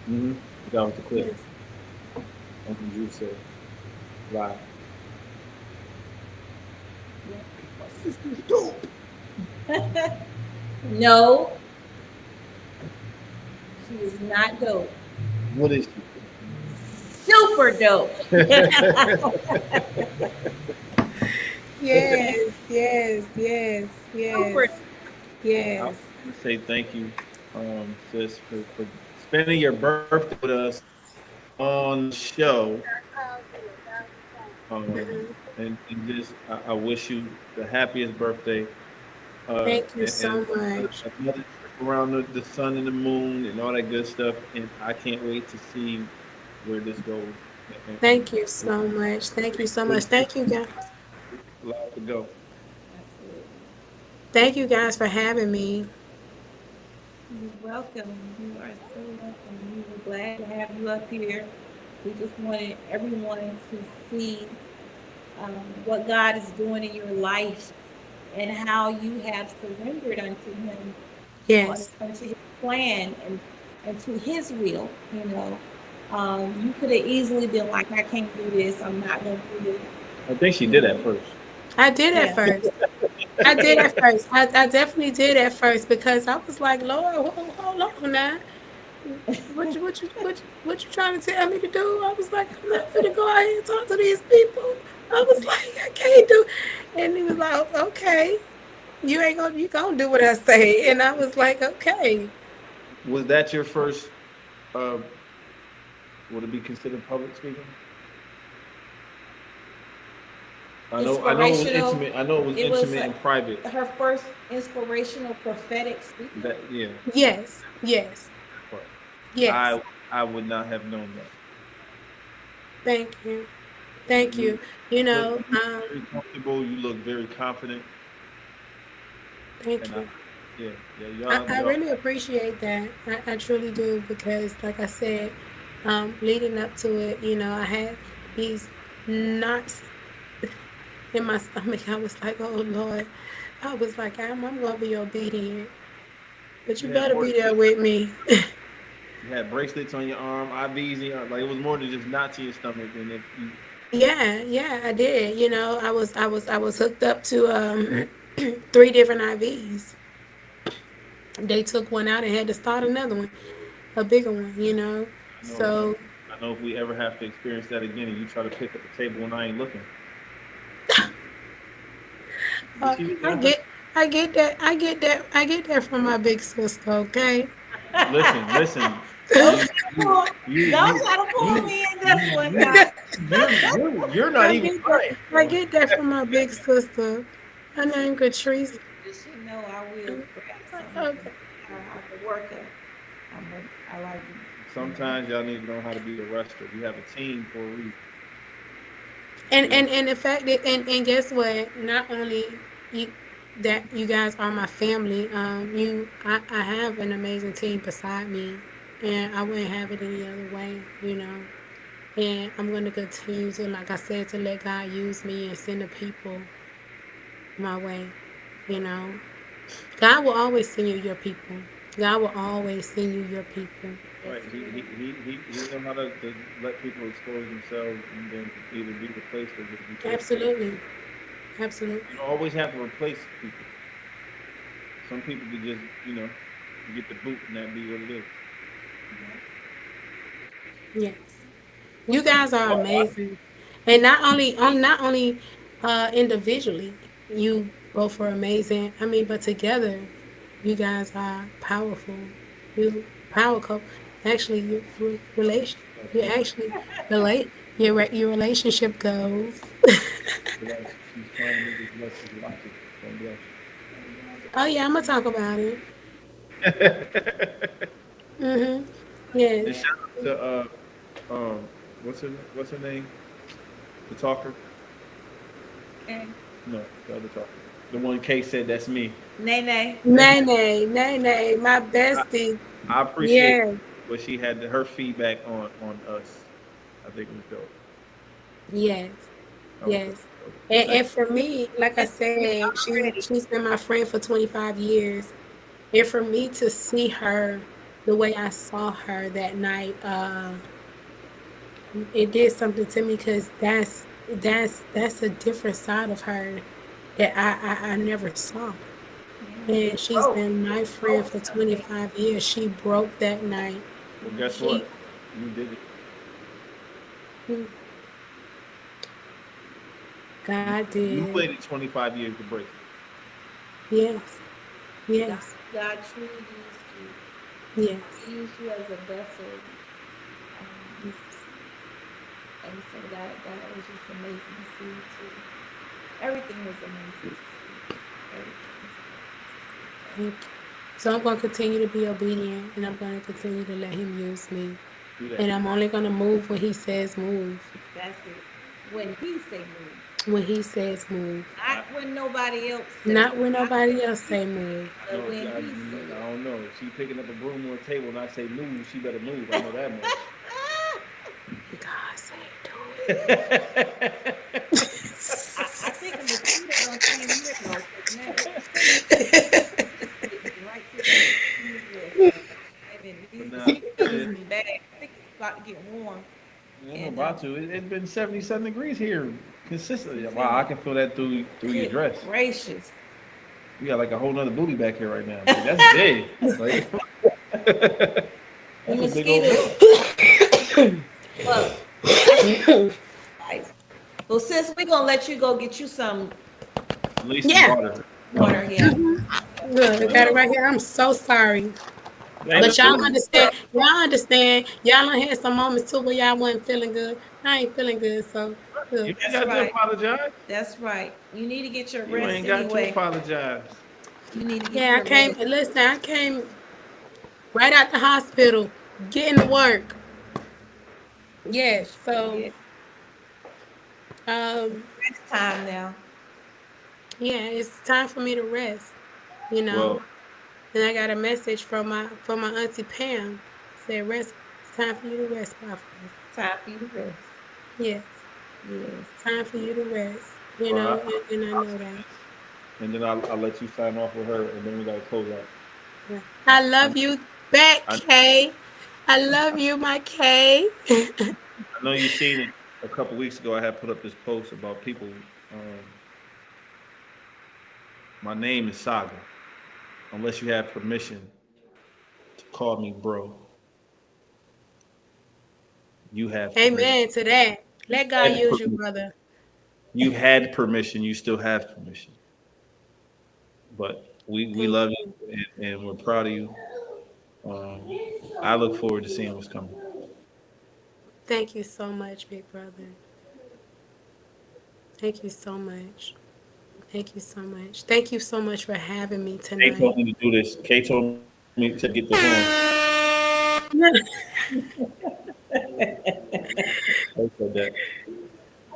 Mm-hmm. That was the clip. Yes. Uncle Drew said live. No, she is not dope. What is Super dope. Yes, yes, yes, Super. yes, I want yes. to say thank you, sis, for spending your birthday with us on the show. Mhm. And just I wish you the happiest birthday. Thank you And so much. another trip around the sun and the moon and all that good stuff. And I can't wait to see where this goes. Thank you so much. Thank you so much. Thank you guys. Allowed to go. Absolutely. Thank you guys for having me. You're welcome. You are so welcome. We were glad to have you up here. We just wanted everyone to see what God is doing in your life and how you have surrendered unto Him, Yes. unto His plan and to His will. You could have easily been like, I can't do this. I'm not going to do this. I think she You did at know, first. I did at yeah. first. I did at first. I definitely did at first because I was like, Lord, hold on now. What you trying to tell me to do? I was like, I'm not gonna go out here and talk to these people. I was like, I can't do. And he was like, okay, you gonna do what I say. And I was like, okay. Was that your first? Uh, would it be considered public speaking? I know it was Inspirational. intimate. I know it was It was intimate and private. her first inspirational prophetic speaking. That yeah. Yes, yes, But yes. I I would not have known that. Thank you, thank You you. You look know, very comfortable. You look very confident, thank and you. yeah, yeah, I y'all. really appreciate that. I truly do because, like I said, leading up to it, I had these knots in my stomach. I was like, oh Lord. I was like, I'm going to be obedient, but you You had better more. be there with me. You had bracelets on your arm, IVs in your like it was more than just knots in your stomach. And if you, Yeah, yeah, I did. I was hooked up to three different IVs. They took one out and had to start another one, a bigger one. I know, So I know if we ever have to experience that again, and you try to pick up the table when I ain't looking, but you I never get, I get that from my big sister. Okay. listen. Don't You try to you pull, you don't you try to pull you me in this you one you now. you're not I even get that. lying, I bro. get that from my big sister. Her name Catrice. Just so you know, I will grab something. Okay. I'm a worker. I like, Sometimes y'all need to know how to be a wrestler. You have a team for a reason. And Yeah. and and the fact that and guess what? Not only you that you guys are my family. I have an amazing team beside me, and I wouldn't have it any other way. And I'm gonna continue to, like I said, to let God use me and send the people my way. You know, God will always send you your people. God will always send you your people. Right. yes, he will. He know how to let people expose themselves and then either be replaced or just be taken care of. Absolutely, absolutely. You don't always have to replace people. Some people could just, get the boot and that be what it is. Yes. You guys are amazing, and not only individually, you both are amazing. I mean, but together, you guys are powerful. You power couple. Actually, you actually relate. Your relationship goes. She's trying to make this message watch it. God bless. Oh yeah, I'm gonna talk about it. Mhm. And Yes. shout out to what's her name? The talker? And No, the other talker. The one Kay said that's me. Nene, Nay, my I, bestie. I appreciate Yeah. what she had her feedback on us. I think it was dope. Yes, That was yes. dope. And for me, like I said, she's been my friend for 25 years. And for me to see her the way I saw her that night, it did something to me because that's a different side of her that I never saw. And she's been my friend for 25 years. She broke that night. Well, guess what? She, You did it. God You did. waited 25 years to break it. Yes, God, yes, God truly used you. yes, He used you as a vessel. Um, yes. and so that was just amazing to see too. Everything was amazing to see. Everything was amazing to see. Thank you. So I'm going to continue to be obedient and I'm going to continue to let him use me. Do that. And I'm only going to move when he says move. That's it. When he say move, When he says move. not when nobody else say Not it, when not when nobody else he, say move. No, but when he say I it. don't know. If she picking up a broom or a table and I say move, she better move. I know that much. God say do I think a mosquito done came here though, because now it's getting right to these wrists. Baby, But these nah, mosquitoes it, is bad. I think it's about to get warm. I'm And about to. It's been 77 degrees here consistently. Wow, I continue. can feel that through your Good dress. gracious. You got like a whole nother booty back here right now. Like, that's big. Like The that's a big old mosquitoes. booty. Look, I guys. Well, sis, we're gonna let you go get you some At least some Yeah. water. water here. Look, I got it right here. I'm so sorry. Ain't But y'all nothing. understand. Y'all understand. Y'all done had some moments too where y'all wasn't feeling good. I ain't feeling good. So, You look. ain't That's got to right. apologize. That's right. You need to get your You rest ain't got to anyway. apologize. You need to get Yeah, I your came. rest. Listen, I came right out the hospital, getting to work. Yes. So, Yeah. um, Rest time now. yeah, it's time for me to rest. You Well, know. And I got a message from my auntie Pam. Said rest. It's time for you to rest, prophetess. Time for you to rest. Yes, Yes. it's time for you to rest. You well, know, and I I'll know say that. this, and then I'll let you sign off with her, and then we got to close out. Yeah. I, I I, love you back, I Kay. I love you, my Kay. I know you seen it a couple weeks ago. I had put up this post about people. Um, my name is Saga. Unless you have permission to call me bro, you have permission. Amen to that. Let God Had use you, permission. brother. You had permission. You still have permission. But we Thank love you. you and we're proud of you. Um, I look forward to seeing what's coming. Thank you so much, big brother. Thank you so much. Thank you so much. Thank you so much for having me Kay told tonight. me to do this. Kay told me to get the horn. Kay said that.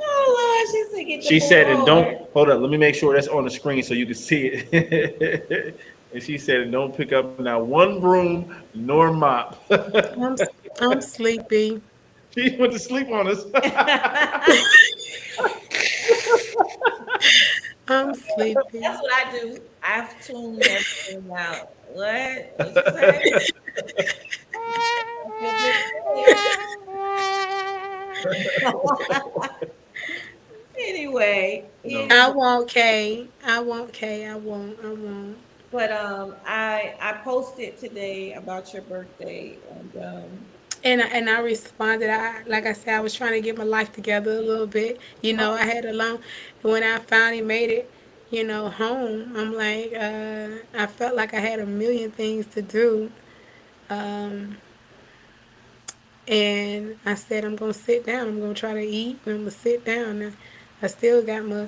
Oh Lord, she said get the She said, and bullhorn. don't hold up. Let me make sure that's on the screen so you can see it. And she said, and don't pick up now one broom nor mop. I'm I'm sleepy. She went to sleep on us. I'm That's sleepy. what I do. I've tuned everything out. What? What you say? Feel good anyway, I anyway, won't, Kay. I won't, Kay. I won't. I won't. but I posted today about your birthday, and And I responded. I like I said, I was trying to get my life together a little bit. You know, I had a long. When I finally made it, you know, home, I'm like, I felt like I had a million things to do. Um, and I said, I'm gonna sit down. I'm gonna try to eat. And I'm gonna sit down. And I still got my.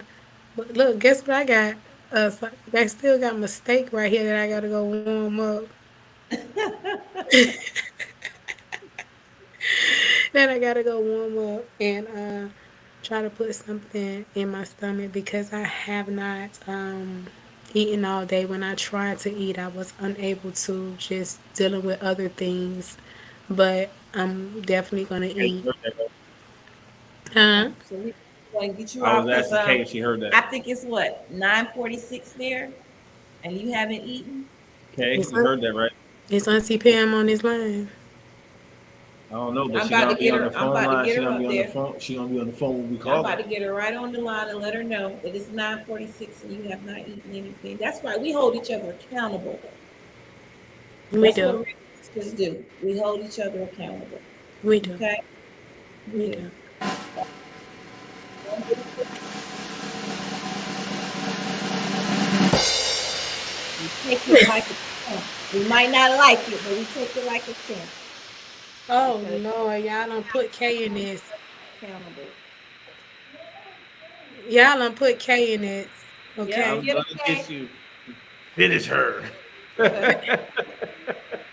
But look, guess what I got? So I still got my steak right here that I gotta go warm up. Then I gotta go warm up and try to put something in my stomach because I have not eaten all day. When I tried to eat, I was unable to, just dealing with other things. But I'm definitely gonna Happy eat. birthday, bro. So we going to get you I off was because asking Kay if she heard that. I think it's what 9:46 there, and you haven't eaten. Kay, It's, you heard that, right? it's Auntie Pam on this line. I don't know, but I'm she about to gonna be get on the her. I'm phone about to line. get She her gonna be up on the there. phone. She gonna be on the phone when we I'm call about her. to get her right on the line and let her know that it's 9:46 and you have not eaten anything. That's why we hold each other accountable. We That's what do. real sisters do. We hold each other accountable. We do. Okay? We We do. do. We take it like a champ. We might not like it, but we take it like a champ. Oh Because Lord, y'all don't put K in this. accountable. Y'all don't put K in this. Yep, Okay. I'm get gonna okay. get you. Finish her.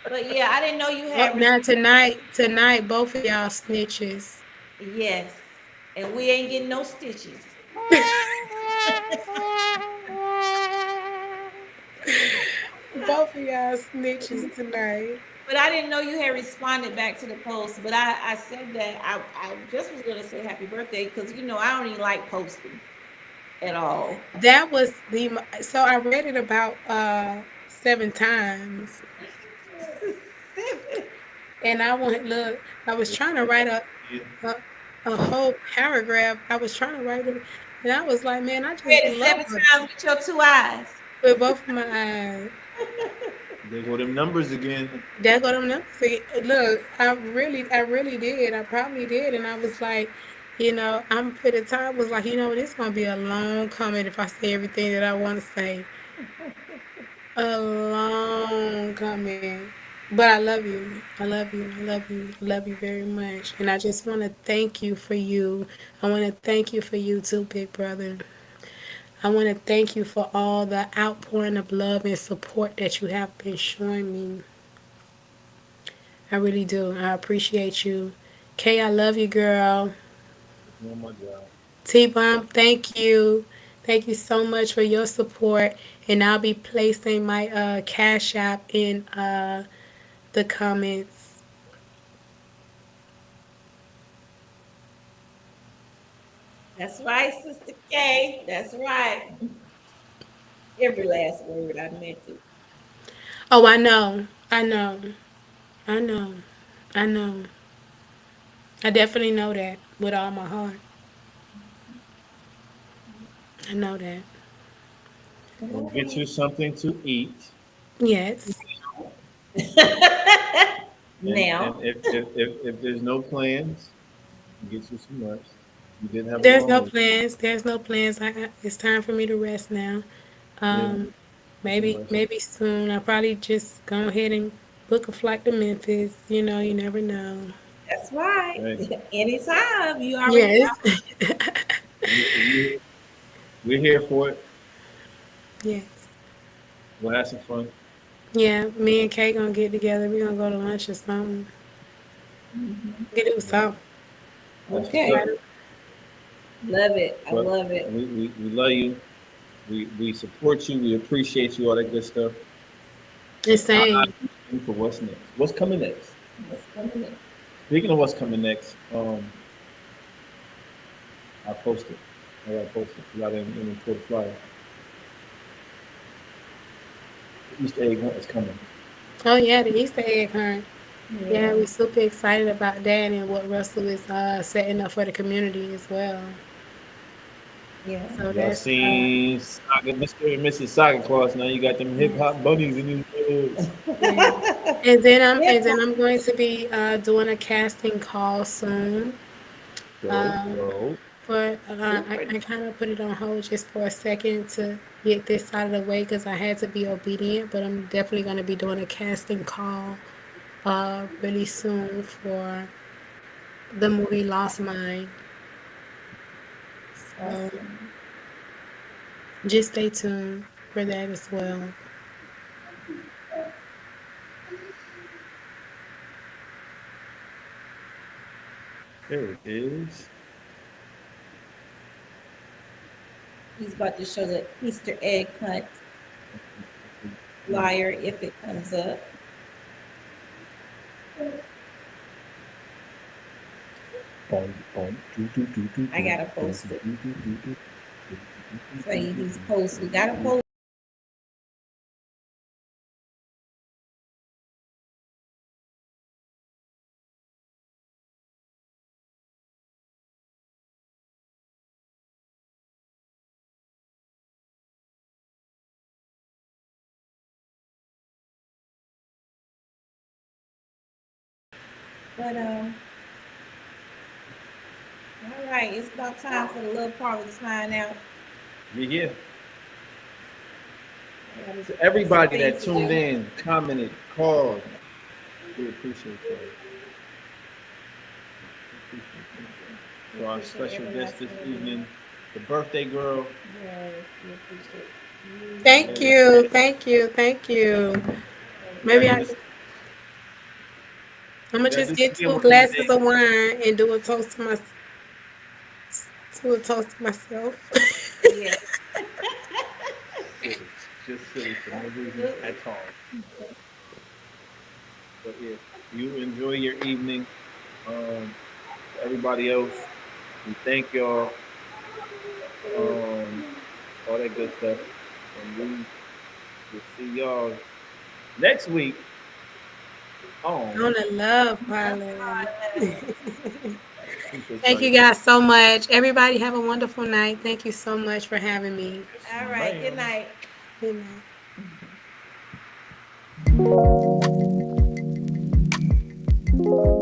But yeah, I didn't know you Oh, had now respect. tonight, both of y'all snitches. Yes. And we ain't getting no stitches. Both of y'all snitches tonight. But I didn't know you had responded back to the post. But I said that I just was gonna say happy birthday because I don't even like posting at all. That was so I read it about 7 times, and I went look. I was trying to write a, a whole paragraph. I was trying to write it, and I was like, man, I Read just it love seven her times with your two eyes. with both of my eyes. There go them numbers again. That go them numbers. See, look, I really did. I probably did, and I was like, I'm for the time was like, this gonna be a long comment if I say everything that I want to say. A long comment. But I love you. I love you. I love you. I love you very much. And I just want to thank you for you. I want to thank you for you too, big brother. I want to thank you for all the outpouring of love and support that you have been showing me. I really do. I appreciate you. Kay, I love you, girl. Oh my God. T Bomb, thank you. Thank you so much for your support. And I'll be placing my Cash App in the comments. That's right, Sister K. That's right. Every last word I meant it. Oh, I know. I know. I know. I know. I definitely know that with all my heart. I know that. We'll get you something to eat. Yes. And Now, if there's no plans, get you some rest. You did have a There's long no week. plans. There's no plans. It's time for me to rest now. Yeah, Um, get some maybe rest. maybe soon. I'll probably just go ahead and book a flight to Memphis. You never know. that's right. Hey, Anytime. You already Yes. know. we- we're here for it. Yes. We'll have some fun. Yeah, me and Kay gonna get together. We gonna go to lunch or something. We do Yeah, something. that's what's Okay. up. Love it. I But love it. we love you. We support you. We appreciate you. All that good stuff. The I'm same. not for what's next. What's coming next? What's coming in? Speaking of what's coming next, I posted. I got posted. Y'all didn't put a flyer. The Easter egg hunt is coming. Oh yeah, the Easter egg hunt. Yeah, Yeah. we're super excited about that and what Russell is setting up for the community as well. Yeah. So Y'all that's seen Saga, Mr. and Mrs. Saga Claus. Now you got them hip yes, hop bunnies in these woods. yes. And then I'm Hip and then I'm going to be doing a casting call soon. Go, Um, go. but super. I kind of put it on hold just for a second to get this out of the way because I had to be obedient. But I'm definitely going to be doing a casting call really soon for the movie Lost Mine. So Awesome. just stay tuned for that as well. There it is. He's about to show the Easter egg hunt flyer if it comes up. I gotta post it. So you need to post. We gotta post. But all right, it's about time for the little part to sign out. Yeah. To everybody that tuned in, commented, called, we appreciate you. For our special guest this evening, the birthday girl. Yes, we appreciate you. Thank you, thank you, thank you. Maybe I'm gonna just get two glasses of wine and do a toast to myself. Yeah. Just silly for no reason at all. But yeah, you enjoy your evening. Everybody else, we thank y'all. All that good stuff. And we will see y'all next week on On the Love Parlor. Thank you guys so much. Everybody have a wonderful night. Thank you so much for having me. All right. Good night. Good night.